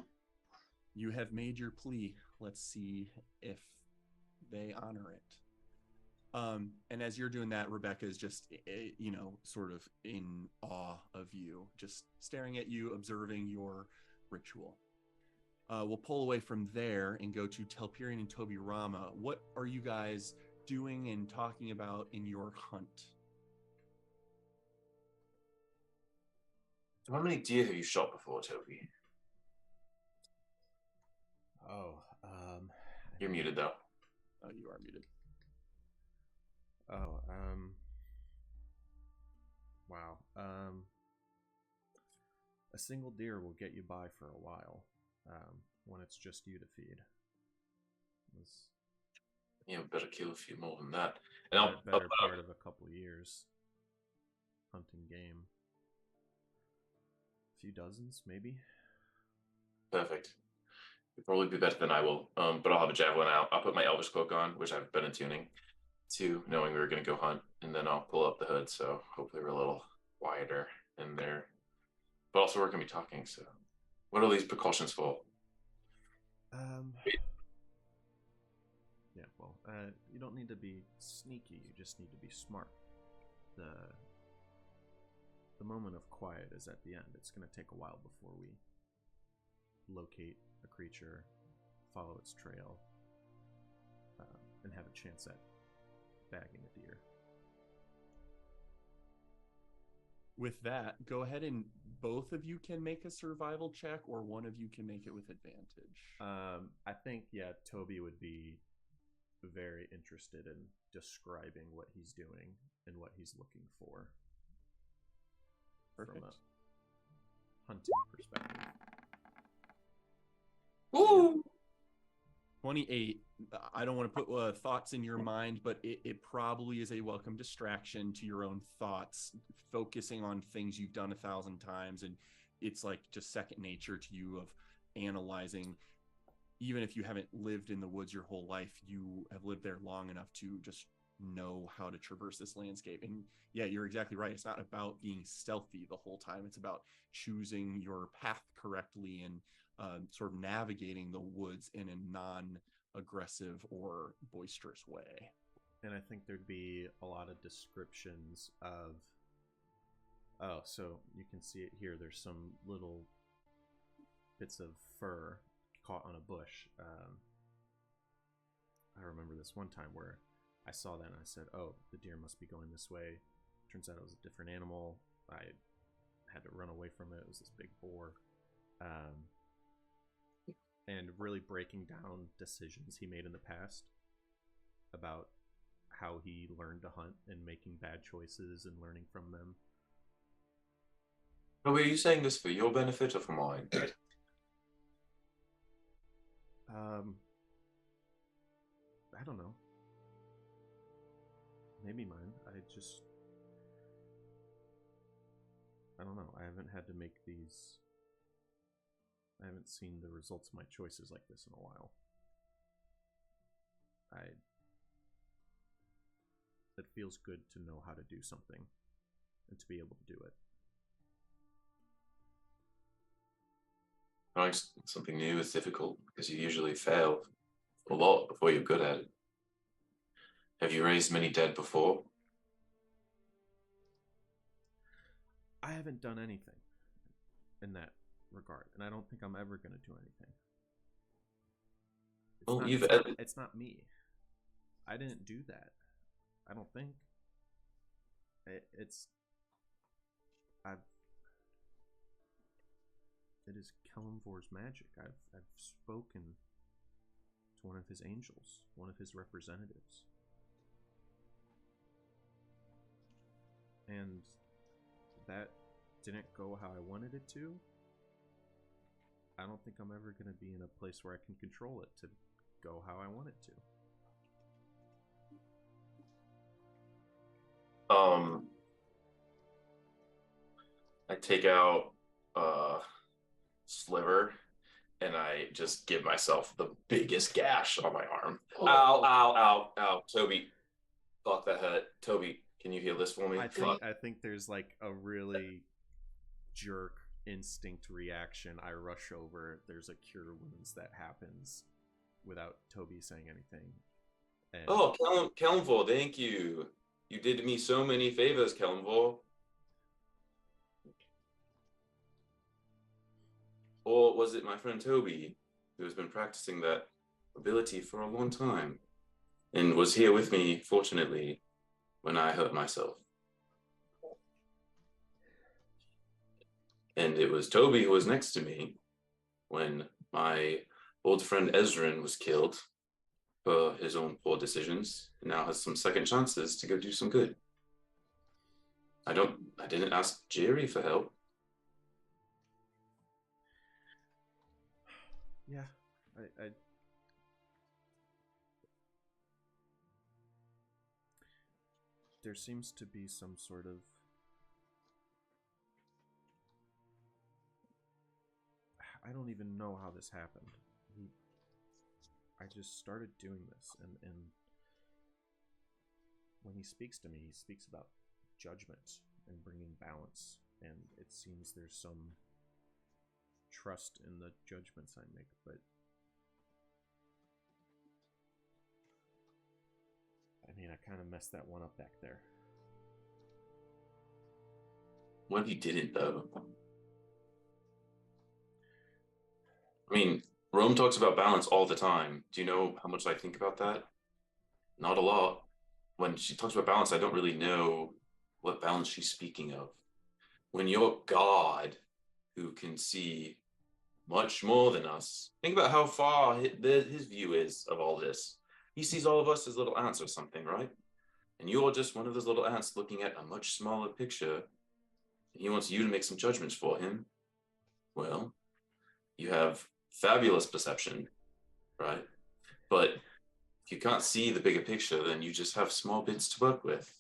You have made your plea. Let's see if they honor it. And as you're doing that, Rebecca is just, sort of in awe of you, just staring at you, observing your ritual. We'll pull away from there and go to Telperion and Toby Rama. What are you guys doing and talking about in your hunt? How many deer have you shot before, Toby? Oh, You're muted though. Oh, you are muted. Oh, wow. A single deer will get you by for a while, when it's just you to feed. Yeah, better kill a few more than that. And I'll better part of a couple years hunting game. A few dozens, maybe. Perfect. You'll probably be better than I will. But I'll have a javelin out. I'll put my Elvish cloak on, which I've been attuning to, knowing we were going to go hunt, and then I'll pull up the hood, so hopefully we're a little quieter in there. But also we're going to be talking, so what are these precautions for? Yeah, well, you don't need to be sneaky, you just need to be smart. The moment of quiet is at the end. It's going to take a while before we locate a creature, follow its trail, and have a chance at bagging a deer. With that, go ahead and both of you can make a survival check, or one of you can make it with advantage. I think, Toby would be very interested in describing what he's doing and what he's looking for. Perfect. From a hunting perspective. Woo! 28. I don't want to put thoughts in your mind, but it probably is a welcome distraction to your own thoughts, focusing on things you've done 1,000 times, and it's like just second nature to you of analyzing. Even if you haven't lived in the woods your whole life, you have lived there long enough to just know how to traverse this landscape. And yeah, you're exactly right. It's not about being stealthy the whole time. It's about choosing your path correctly and sort of navigating the woods in a non-aggressive or boisterous way. And I think there'd be a lot of descriptions of, oh, so you can see it here. There's some little bits of fur caught on a bush. I remember this one time where I saw that and I said, oh, the deer must be going this way. Turns out it was a different animal. I had to run away from it. It was this big boar. And really breaking down decisions he made in the past about how he learned to hunt and making bad choices and learning from them. Oh, were you saying this for your benefit or for mine? I don't know. Maybe mine. I don't know. I haven't had to make these. I haven't seen the results of my choices like this in a while. It feels good to know how to do something and to be able to do it. Trying something new is difficult because you usually fail a lot before you're good at it. Have you raised many dead before? I haven't done anything in that regard, and I don't think I'm ever going to do anything. It's not me. I didn't do that. I don't think. It is Kelemvor's magic. I've spoken to one of his angels, one of his representatives. And that didn't go how I wanted it to, I don't think I'm ever going to be in a place where I can control it to go how I want it to. I take out Sliver and I just give myself the biggest gash on my arm. Oh. Ow, ow, ow, ow. Toby, fuck, that hurt. Toby, can you heal this for me? I think there's like a really jerk instinct reaction. I rush over. There's a cure wounds that happens without Toby saying anything. And oh, Kelmvor, thank you. You did me so many favors, Kelmvor. Or was it my friend Toby, who has been practicing that ability for a long time and was here with me, fortunately, when I hurt myself? And it was Toby who was next to me when my old friend Ezrin was killed for his own poor decisions and now has some second chances to go do some good. I didn't ask Jerry for help. Yeah, I there seems to be some sort of I don't even know how this happened. I just started doing this, and when he speaks to me, he speaks about judgment and bringing balance, and it seems there's some trust in the judgments I make, but I mean, I kind of messed that one up back there. When he didn't, though. I mean, Rome talks about balance all the time. Do you know how much I think about that? Not a lot. When she talks about balance, I don't really know what balance she's speaking of. When you're God, who can see much more than us, think about how far his view is of all this. He sees all of us as little ants or something, right? And you're just one of those little ants looking at a much smaller picture. And he wants you to make some judgments for him. Well, you have fabulous perception, right? But if you can't see the bigger picture, then you just have small bits to work with.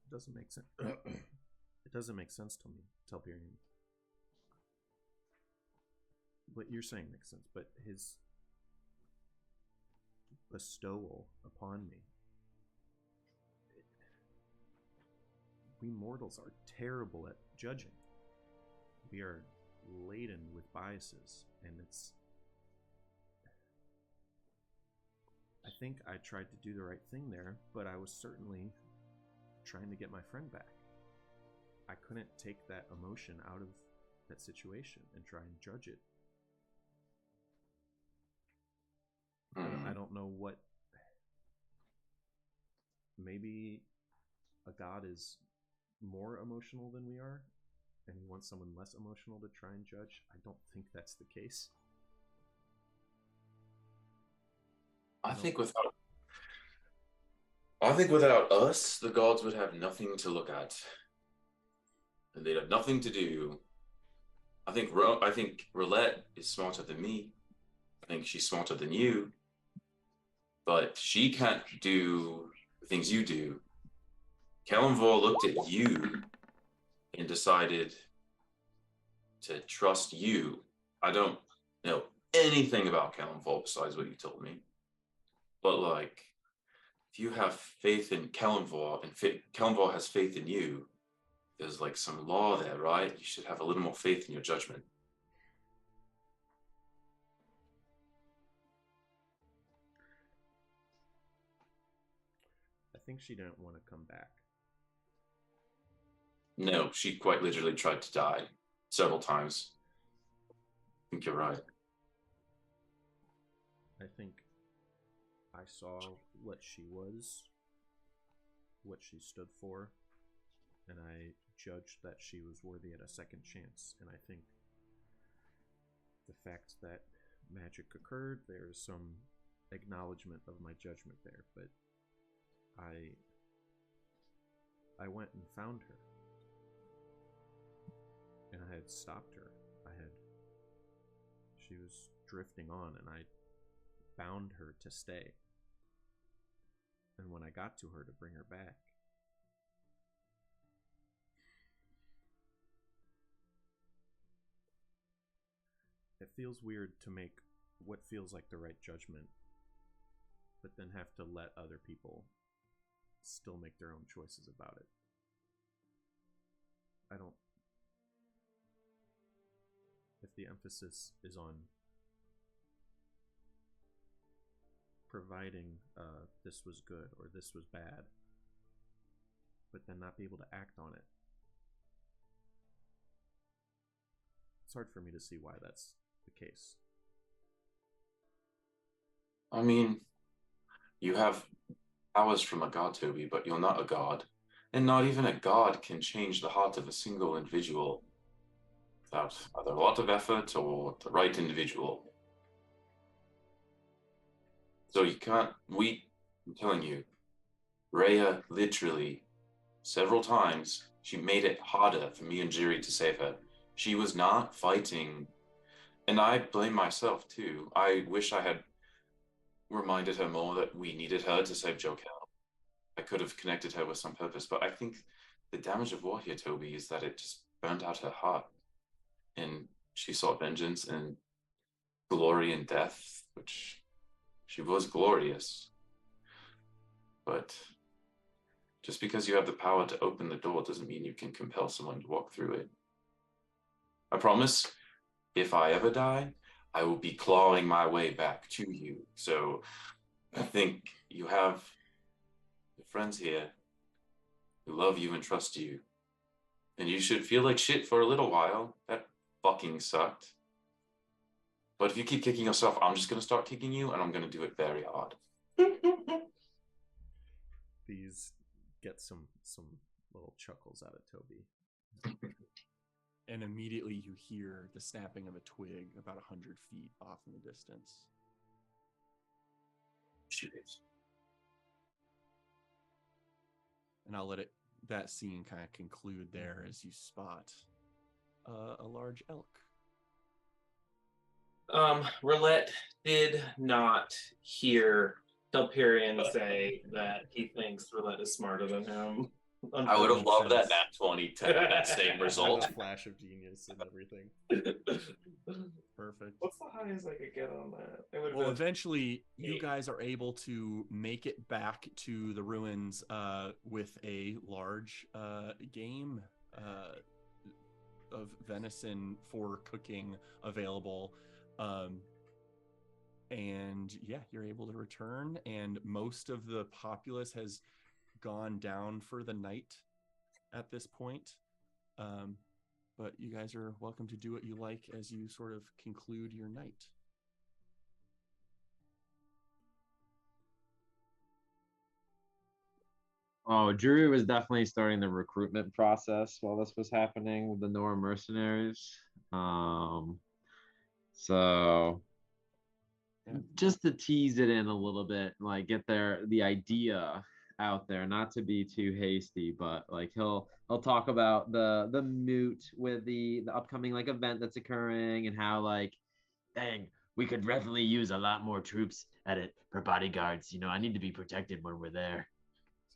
It doesn't make sense. It doesn't make sense to me, Telperion. What you're saying makes sense, but his bestowal upon me. We mortals are terrible at judging. We are laden with biases, and I think I tried to do the right thing there, but I was certainly trying to get my friend back. I couldn't take that emotion out of that situation and try and judge it. I don't know what. Maybe a god is more emotional than we are, and he wants someone less emotional to try and judge. I don't think that's the case. I think without us, the gods would have nothing to look at, and they'd have nothing to do. I think Roulette is smarter than me. I think she's smarter than you, but she can't do the things you do. Kellenvor looked at you and decided to trust you. I don't know anything about Kellenvor besides what you told me. But like, if you have faith in Kellenvor and Kellenvor has faith in you, there's like some law there, right? You should have a little more faith in your judgment. I think she didn't want to come back. No, she quite literally tried to die several times. I think you're right. I think I saw what she was, what she stood for, and I judged that she was worthy at a second chance. And I think the fact that magic occurred, there is some acknowledgement of my judgment there, but I went and found her. And I had stopped her. She was drifting on, and I bound her to stay. And when I got to her to bring her back, it feels weird to make what feels like the right judgment, but then have to let other people still make their own choices about it. If the emphasis is on providing this was good or this was bad, but then not be able to act on it, it's hard for me to see why that's the case. I mean, you have powers from a god, Toby, but you're not a god. And not even a god can change the heart of a single individual without either a lot of effort or the right individual. So you can't, I'm telling you, Rhea literally, several times, she made it harder for me and Jiri to save her. She was not fighting, and I blame myself too. I wish I had reminded her more that we needed her to save Jokel. I could have connected her with some purpose, but I think the damage of war here, Toby, is that it just burnt out her heart. And she sought vengeance and glory and death, which she was glorious. But just because you have the power to open the door doesn't mean you can compel someone to walk through it. I promise, if I ever die, I will be clawing my way back to you. So I think you have friends here who love you and trust you. And you should feel like shit for a little while. That fucking sucked. But if you keep kicking yourself, I'm just going to start kicking you, and I'm going to do it very hard. These get some little chuckles out of Toby. And immediately you hear the snapping of a twig about 100 feet off in the distance. Shoot it. And I'll let that scene kind of conclude there as you spot a large elk. Roulette did not hear Telperion say that he thinks Roulette is smarter than him. I would have loved that nat 20 to have that same result. A flash of genius and everything. Perfect. What's the highest I could get on that? Well, eventually, 8. you guys are able to make it back to the ruins with a large game of venison for cooking available. And yeah, you're able to return, and most of the populace has gone down for the night at this point. But you guys are welcome to do what you like as you sort of conclude your night. Oh, Drew was definitely starting the recruitment process while this was happening with the Nora mercenaries. So just to tease it in a little bit, like get the idea out there, not to be too hasty, but like he'll talk about the moot with the upcoming like event that's occurring, and how like, dang, we could definitely use a lot more troops at it for bodyguards. You know, I need to be protected when we're there,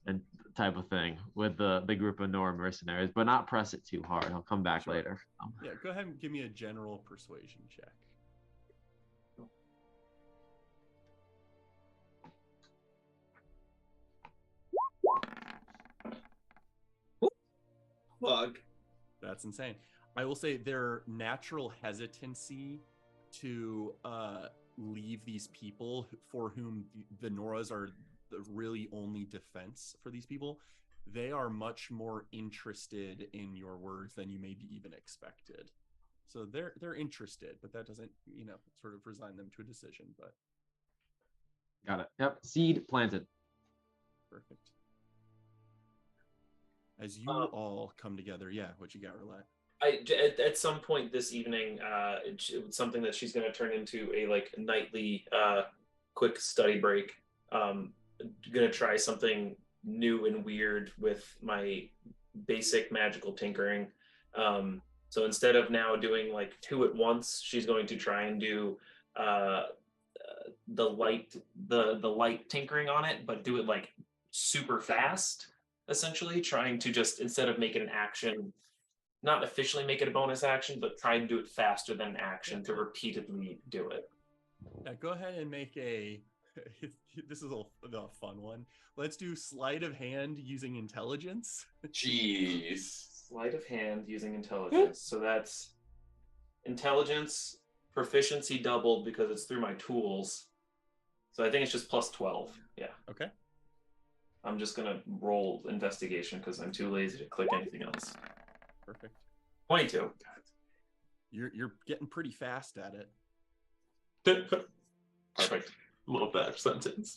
and type of thing with the group of Nora mercenaries, but not press it too hard. He'll come back later. Yeah, go ahead and give me a general persuasion check. Fuck. That's insane. I will say their natural hesitancy to leave these people for whom the Noras are the really only defense for these people, they are much more interested in your words than you maybe even expected. So they're interested, but that doesn't, sort of resign them to a decision. But got it. Yep. Seed planted. Perfect. As you all come together, yeah, what you got, Roulette? At some point this evening, it's something that she's going to turn into a nightly quick study break. Going to try something new and weird with my basic magical tinkering. So instead of now doing like 2 at once, she's going to try and do the light tinkering on it, but do it like super fast, essentially trying to just, instead of make it an action, not officially make it a bonus action, but try and do it faster than an action to repeatedly do it. Yeah, go ahead and make a. This is a fun one. Let's do sleight of hand using intelligence. Jeez. Sleight of hand using intelligence. So that's intelligence, proficiency doubled because it's through my tools. So I think it's just plus 12. Yeah. Okay. I'm just going to roll investigation because I'm too lazy to click anything else. Perfect. 22. You're getting pretty fast at it. Perfect. Love that sentence.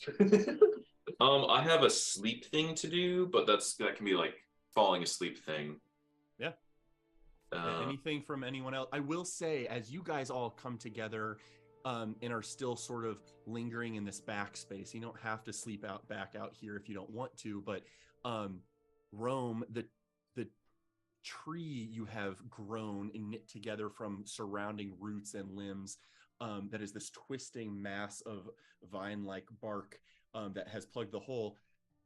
I have a sleep thing to do, but that can be like falling asleep thing. Yeah. Anything from anyone else? I will say, as you guys all come together and are still sort of lingering in this backspace, you don't have to sleep back out here if you don't want to, but Rome, the tree you have grown and knit together from surrounding roots and limbs, that is this twisting mass of vine-like bark that has plugged the hole,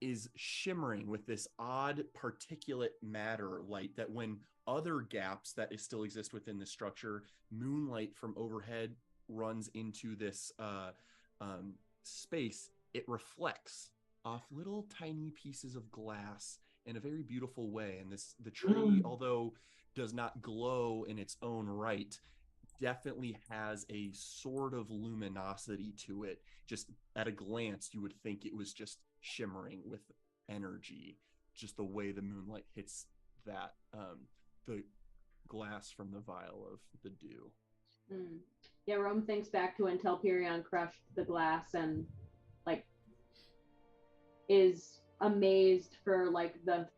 is shimmering with this odd particulate matter light that when other gaps that still exist within the structure, moonlight from overhead runs into this space, it reflects off little tiny pieces of glass in a very beautiful way. And the tree, although does not glow in its own right, definitely has a sort of luminosity to it. Just at a glance, you would think it was just shimmering with energy, just the way the moonlight hits that the glass from the vial of the dew. Yeah, Rome thinks back to when Telperion crushed the glass and like is amazed for like the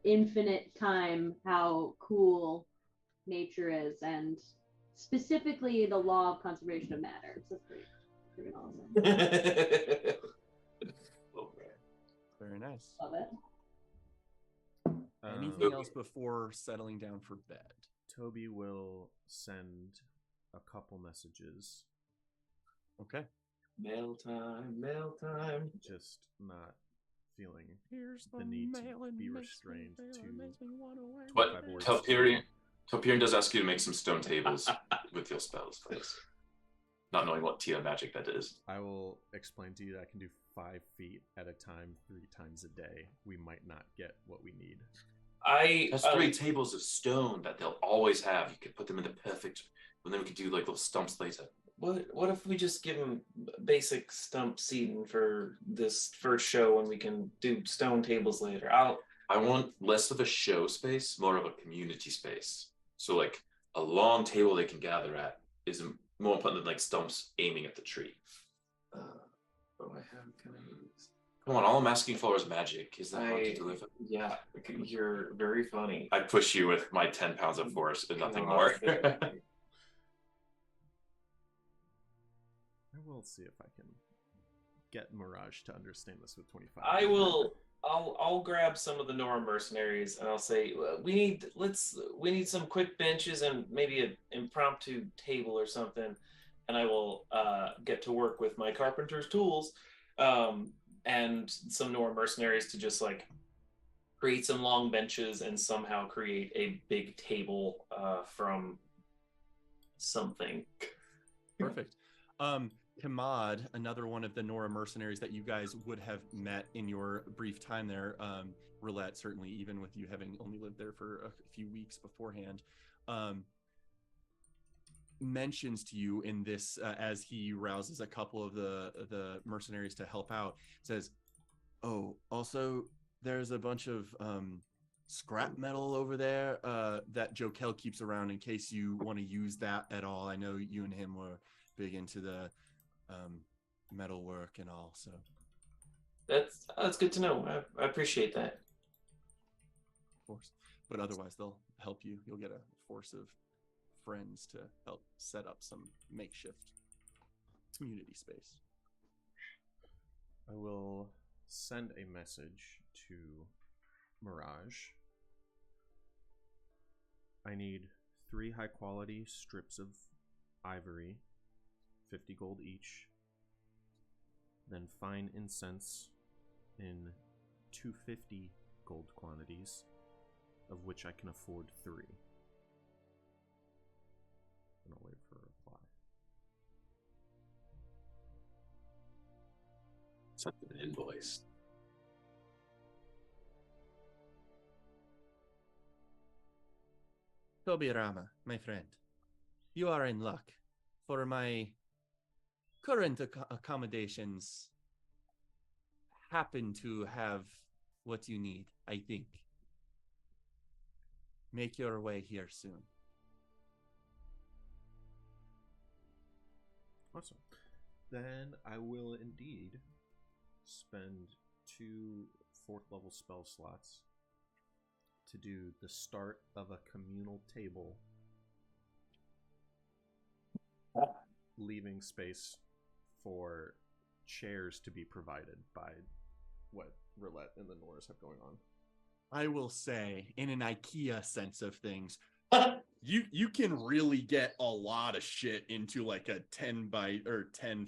infinite time how cool nature is, and specifically the law of conservation of matter. It's pretty awesome. Very nice. Love it. Anything else before settling down for bed? Toby will send a couple messages. Okay. Mail time. Just not feeling Here's the need to mail and be makes restrained me feel, to it makes me wanna wait. But 25 words. Telperion does ask you to make some stone tables with your spells, please. Not knowing what tier magic that is. I will explain to you that I can do 5 feet at a time 3 times a day. We might not get what we need. That's 3 tables of stone that they'll always have. You could put them in the perfect, and then we could do like little stumps later. What if we just give them basic stump seating for this first show, and we can do stone tables later? I want less of a show space, more of a community space. So like a long table they can gather at is more important than like stumps aiming at the tree. What I have, can I use? Come on, all I'm asking for is magic. Is that hard to deliver? Yeah, you're very funny. I push you with my 10 pounds of force and nothing more. I will see if I can get Mirage to understand this with 25. I'll grab some of the Nora mercenaries and I'll say we need some quick benches and maybe an impromptu table or something, and I will get to work with my carpenter's tools and some Nora mercenaries to just like create some long benches and somehow create a big table from something. Perfect. Kamad, another one of the Nora mercenaries that you guys would have met in your brief time there, Roulette, certainly, even with you having only lived there for a few weeks beforehand, mentions to you in this, as he rouses a couple of the mercenaries to help out, says, oh, also, there's a bunch of scrap metal over there that Jokel keeps around in case you want to use that at all. I know you and him were big into the metal work and all, so that's good to know. I appreciate that. Of course, but otherwise they'll help you. You'll get a force of friends to help set up some makeshift community space. I will send a message to Mirage. I need 3 high-quality strips of ivory, 50 gold each. Then fine incense in 250 gold quantities, of which I can afford 3. And I'll wait for a reply. Sent an invoice. Tobirama, my friend, you are in luck. For my current accommodations happen to have what you need, I think. Make your way here soon. Awesome. Then I will indeed spend 2 4th-level spell slots to do the start of a communal table, leaving space for chairs to be provided by what Roulette and the Norris have going on. I will say, in an IKEA sense of things, you can really get a lot of shit into like a 10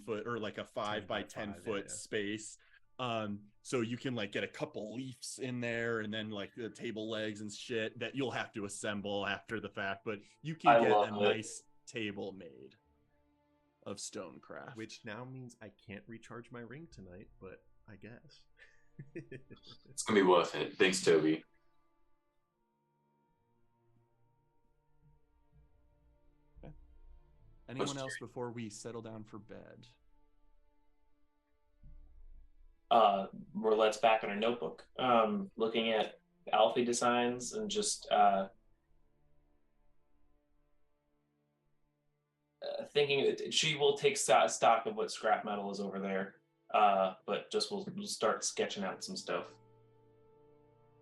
foot or like a 5 by 10 foot space. So you can like get a couple leaves in there and then like the table legs and shit that you'll have to assemble after the fact, but you can get a nice table made of stonecraft. Which now means I can't recharge my ring tonight, but I guess. It's gonna be worth it. Thanks, Toby. Okay. Anyone else before we settle down for bed? Roulette's back on her notebook, looking at Alfie designs and just thinking. She will take stock of what scrap metal is over there, but just we'll start sketching out some stuff.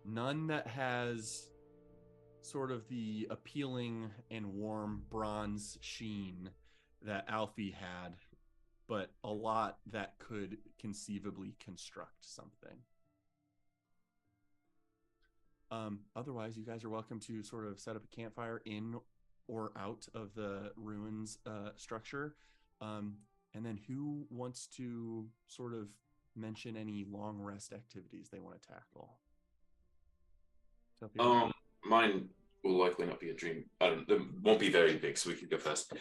None that has sort of the appealing and warm bronze sheen that Alfie had, but a lot that could conceivably construct something. Otherwise, you guys are welcome to sort of set up a campfire in or out of the ruins structure. And then who wants to sort of mention any long rest activities they want to tackle? Mine will likely not be a dream. It won't be very big, so we can go first.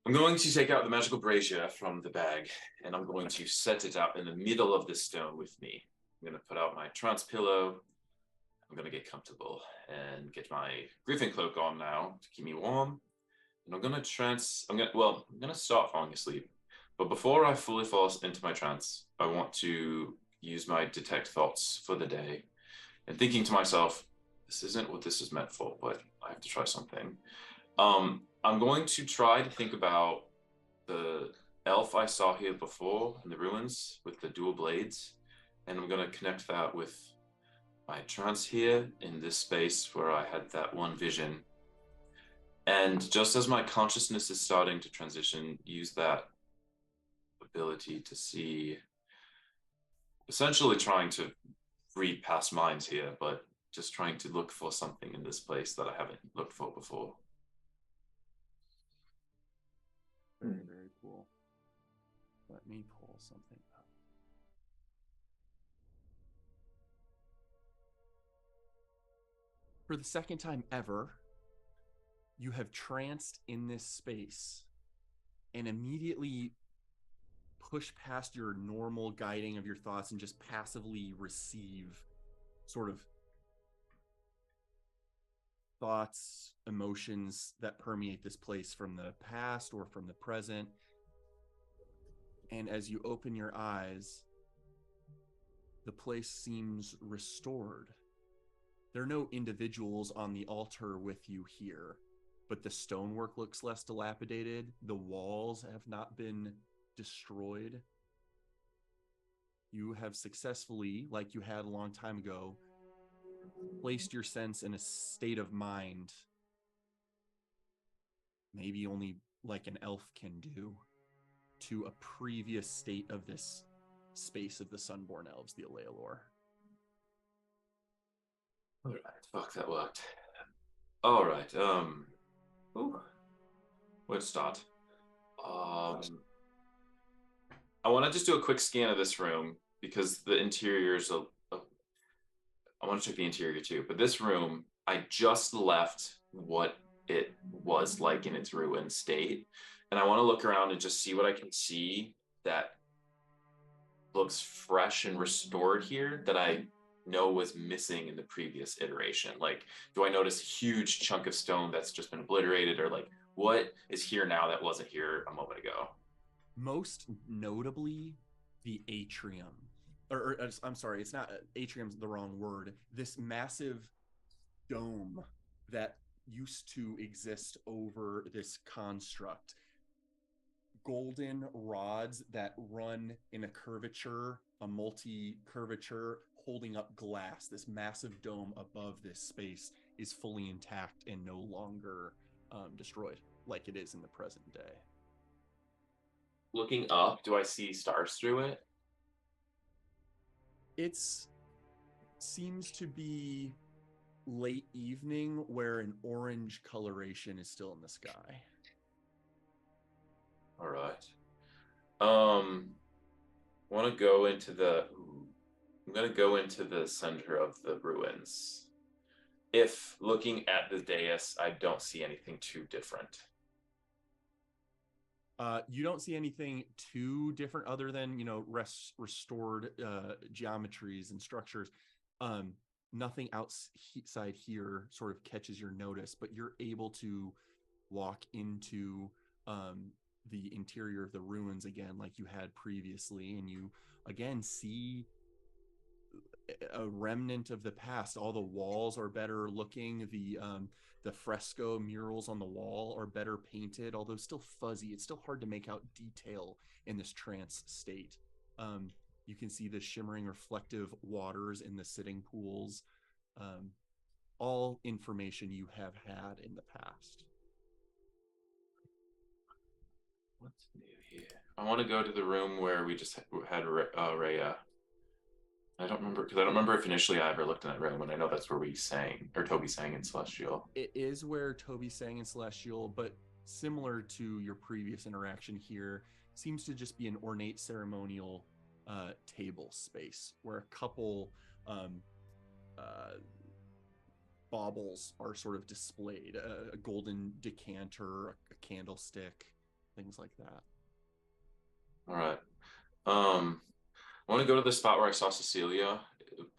I'm going to take out the magical brazier from the bag, and I'm going to set it out in the middle of the stone with me. I'm going to put out my trance pillow. I'm going to get comfortable and get my griffin cloak on now to keep me warm. And I'm going to start falling asleep. But before I fully fall into my trance, I want to use my detect thoughts for the day. And thinking to myself, this isn't what this is meant for, but I have to try something. I'm going to try to think about the elf I saw here before in the ruins with the dual blades, and I'm going to connect that with my trance here in this space where I had that one vision. And just as my consciousness is starting to transition, use that ability to see, essentially trying to read past minds here, but just trying to look for something in this place that I haven't looked for before. Very cool. Let me pull something up. For the second time ever, you have tranced in this space and immediately push past your normal guiding of your thoughts and just passively receive sort of thoughts, emotions that permeate this place from the past or from the present. And as you open your eyes, the place seems restored. There are no individuals on the altar with you here, but the stonework looks less dilapidated. The walls have not been destroyed. You have successfully, like you had a long time ago, placed your sense in a state of mind maybe only like an elf can do to a previous state of this space of the Sunborn Elves, the Alealor. All right. Fuck, that worked. All right. Ooh, let's start. I want to just do a quick scan of this room because the interior is I want to check the interior too. But this room, I just left what it was like in its ruined state, and I want to look around and just see what I can see that looks fresh and restored here that I know was missing in the previous iteration. Like, do I notice a huge chunk of stone that's just been obliterated, or like what is here now that wasn't here a moment ago? Most notably, the atrium. I'm sorry, it's not atrium's the wrong word. This massive dome that used to exist over this construct. Golden rods that run in a curvature, a multi-curvature, holding up glass. This massive dome above this space is fully intact and no longer destroyed like it is in the present day. Looking up, do I see stars through it? It's seems to be late evening where an orange coloration is still in the sky. All right. Want to go into the. I'm gonna go into the center of the ruins. If looking at the dais, I don't see anything too different. You don't see anything too different other than, restored geometries and structures. Nothing outside here sort of catches your notice, but you're able to walk into the interior of the ruins again like you had previously, and you again see a remnant of the past. All the walls are better looking. The fresco murals on the wall are better painted, although still fuzzy. It's still hard to make out detail in this trance state. You can see the shimmering reflective waters in the sitting pools. All information you have had in the past. What's new here? I want to go to the room where we just had Rhea. I don't remember if initially I ever looked in that room, and I know that's where we sang, or Toby sang in Celestial. It is where Toby sang in Celestial, but similar to your previous interaction here, seems to just be an ornate ceremonial table space where a couple baubles are sort of displayed, a golden decanter, a candlestick, things like that. All right. I want to go to the spot where I saw Cecilia,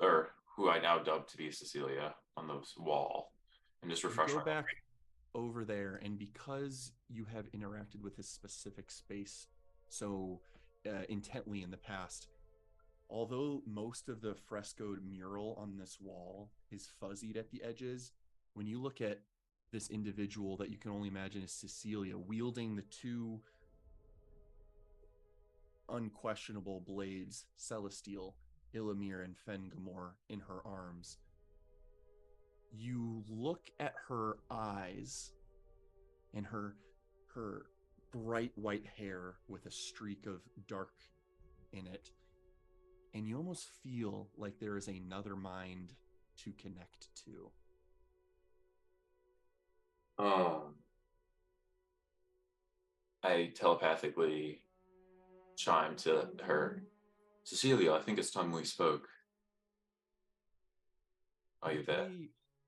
or who I now dubbed to be Cecilia, on the wall, and just refresh Go my back over there, and because you have interacted with this specific space so intently in the past, although most of the frescoed mural on this wall is fuzzied at the edges, when you look at this individual that you can only imagine is Cecilia wielding the two unquestionable blades, Celestial, Illimir, and Fengamore, in her arms. You look at her eyes and her bright white hair with a streak of dark in it, and you almost feel like there is another mind to connect to. I telepathically chime to her, Cecilia, I think it's time we spoke. Are you there?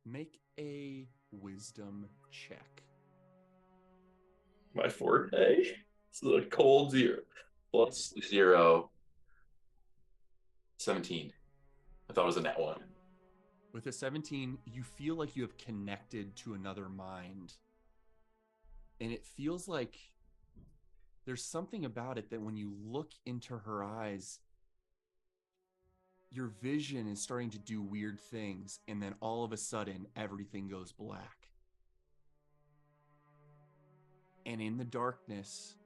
Make a wisdom check. My forte. It's a cold 0 plus 0. 17. I thought it was a net 1. With a 17, you feel like you have connected to another mind. And it feels like there's something about it that when you look into her eyes, your vision is starting to do weird things, and then all of a sudden, everything goes black. And in the darkness,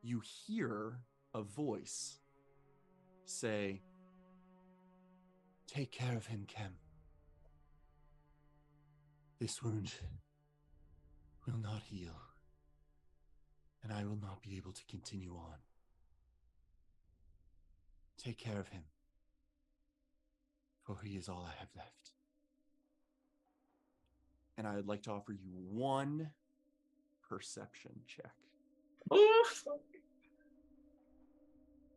you hear a voice say, "Take care of him, Kem. This wound will not heal, and I will not be able to continue on. Take care of him. for he is all I have left. And I would like to offer you one perception check.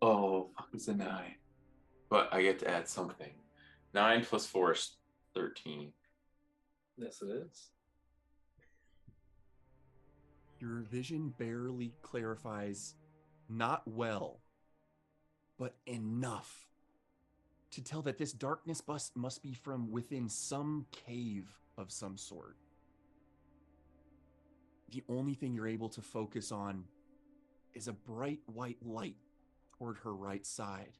Oh, fuck, it's a 9. But I get to add something. 9 plus 4 is 13. Yes, it is. Your vision barely clarifies, not well, but enough to tell that this darkness must be from within some cave of some sort. The only thing you're able to focus on is a bright white light toward her right side.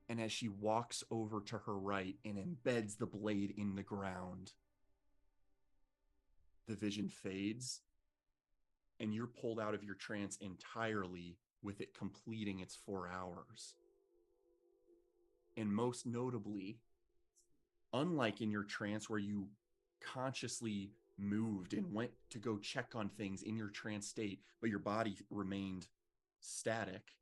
And as she walks over to her right and embeds the blade in the ground, the vision fades, and you're pulled out of your trance entirely, with it completing its 4 hours. And most notably, unlike in your trance where you consciously moved and went to go check on things in your trance state, but your body remained static,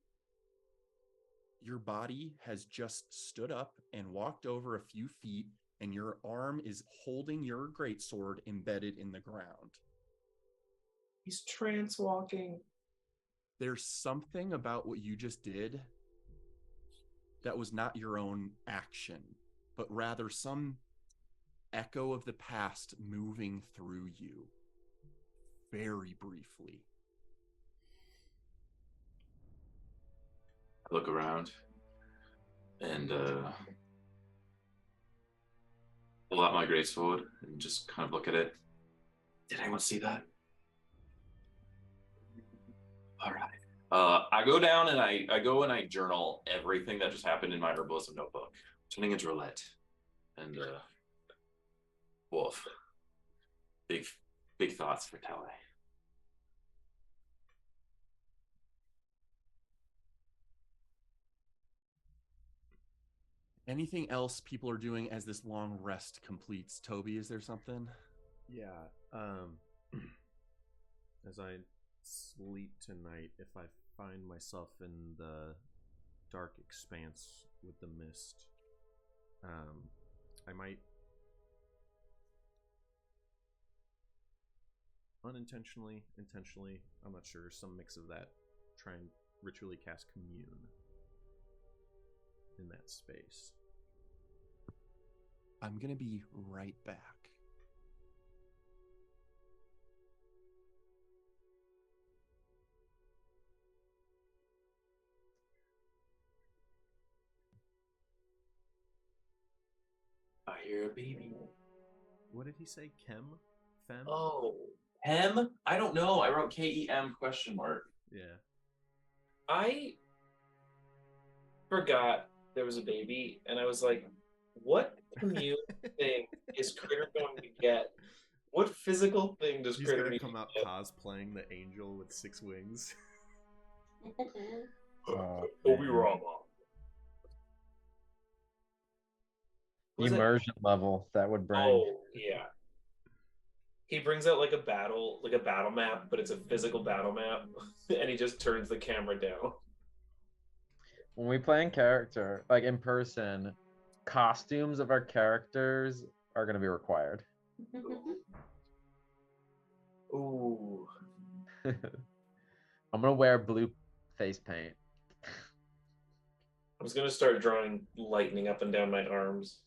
your body has just stood up and walked over a few feet, and your arm is holding your greatsword embedded in the ground. He's trance walking. There's something about what you just did that was not your own action, but rather some echo of the past moving through you very briefly. I look around and pull out my greatsword and just kind of look at it. Did anyone see that? All right. I go down and I go and I journal everything that just happened in my herbalism notebook, turning into roulette. And Wolf. Big thoughts for Tele. Anything else people are doing as this long rest completes? Toby, is there something? Yeah. As I sleep tonight, if I find myself in the dark expanse with the mist, I might unintentionally, intentionally, I'm not sure, some mix of that, try and ritually cast Commune in that space. I'm going to be right back. I hear a baby. What did he say? Chem? Fem? Oh, Hem? I don't know. I wrote KEM question mark. Yeah. I forgot there was a baby, and I was like, what commune thing is Critter going to get? What physical thing does He's Critter gonna need come to out get? cosplaying the angel with 6 wings. Obi-Wan. Was it- Immersion level that would bring. Oh, yeah. He brings out like a battle map, but it's a physical battle map, and he just turns the camera down. When we play in character, like in person, costumes of our characters are going to be required. Ooh. I'm going to wear blue face paint. I was gonna start drawing lightning up and down my arms.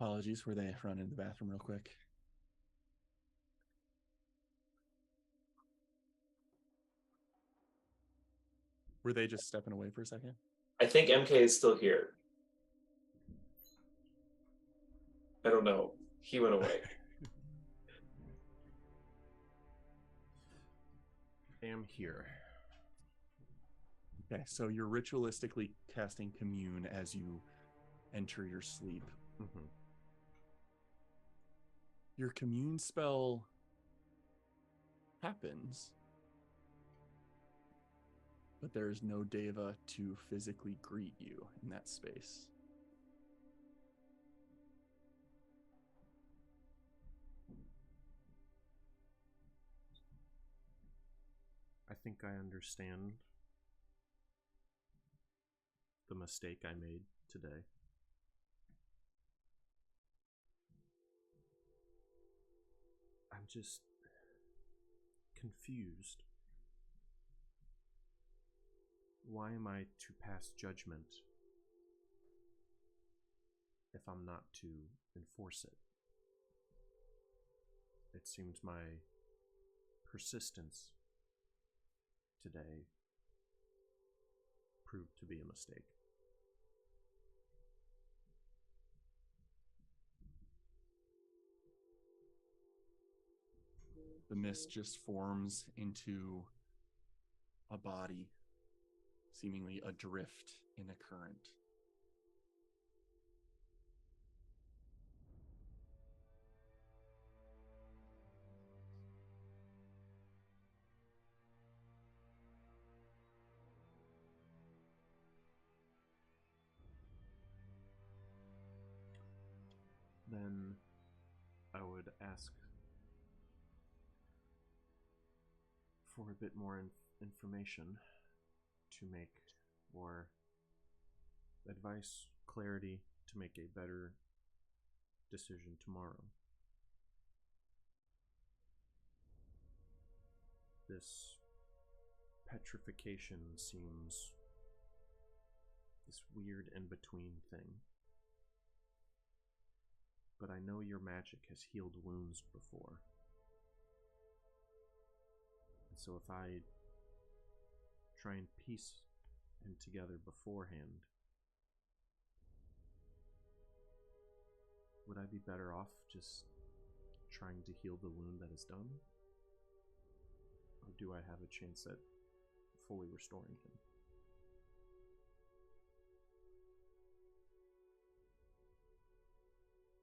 Apologies, were they run into the bathroom real quick? Were they just stepping away for a second? I think MK is still here. I don't know. He went away. Am here. Okay, so you're ritualistically casting Commune as you enter your sleep. Mm-hmm. Your Commune spell happens, but there is no Deva to physically greet you in that space. I think I understand the mistake I made today. I'm just confused. Why am I to pass judgment if I'm not to enforce it? It seems my persistence today proved to be a mistake. The mist just forms into a body, seemingly adrift in a current. Then I would ask for a bit more information to make, or advice, clarity to make a better decision tomorrow. This petrification seems this weird in-between thing. But I know your magic has healed wounds before. And so if I try and piece him together beforehand, would I be better off just trying to heal the wound that is done? Or do I have a chance at fully restoring him?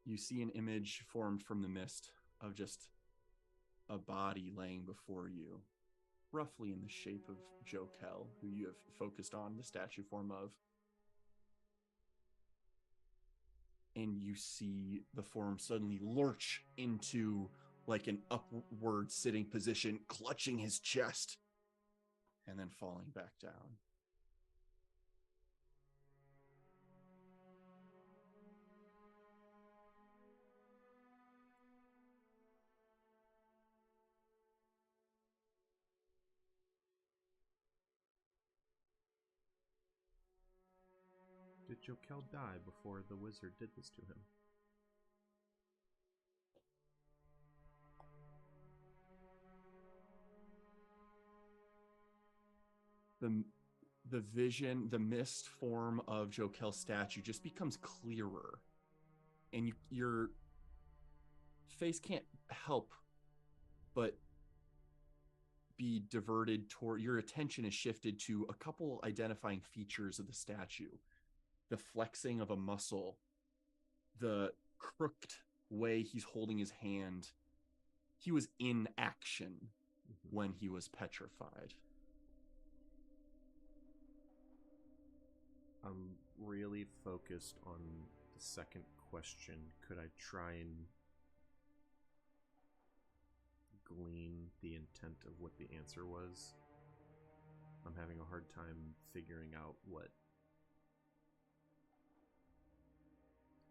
You see an image formed from the mist of just a body laying before you, roughly in the shape of Jokel, who you have focused on the statue form of. And you see the form suddenly lurch into like an upward sitting position, clutching his chest, and then falling back down. Did Jokel die before the wizard did this to him? The vision, the mist form of Jokel's statue just becomes clearer. And your face can't help but be diverted toward, your attention is shifted to a couple identifying features of the statue. The flexing of a muscle, the crooked way he's holding his hand. He was in action when he was petrified. I'm really focused on the second question. Could I try and glean the intent of what the answer was? I'm having a hard time figuring out what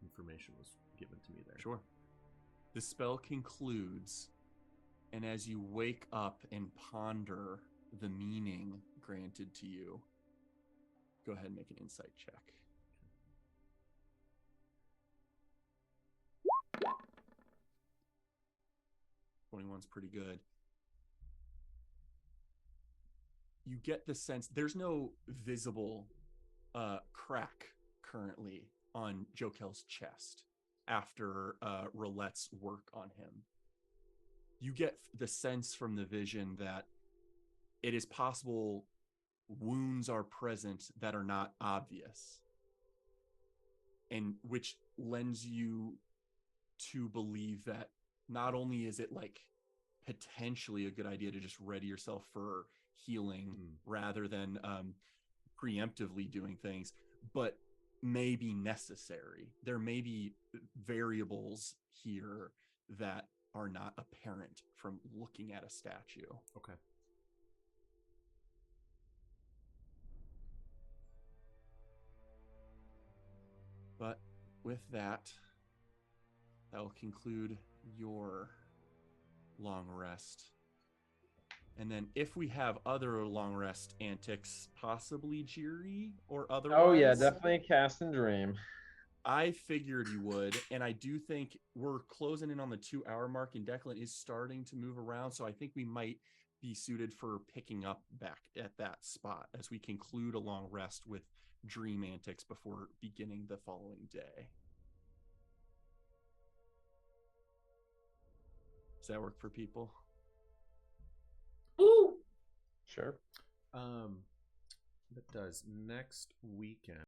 information was given to me there. Sure. The spell concludes, and as you wake up and ponder the meaning granted to you, go ahead and make an insight check. Okay. 21's pretty good. You get the sense there's no visible crack currently on Jokel's chest after Roulette's work on him. You get the sense from the vision that it is possible wounds are present that are not obvious, and which lends you to believe that not only is it like potentially a good idea to just ready yourself for healing rather than preemptively doing things, but may be necessary. There may be variables here that are not apparent from looking at a statue. Okay. But with that, that will conclude your long rest. And then if we have other long rest antics, possibly Jiri or otherwise. Oh yeah, definitely cast and dream. I figured you would, and I do think we're closing in on the 2-hour mark, and Declan is starting to move around, so I think we might be suited for picking up back at that spot as we conclude a long rest with dream antics before beginning the following day. Does that work for people? Ooh. Sure. That does next weekend.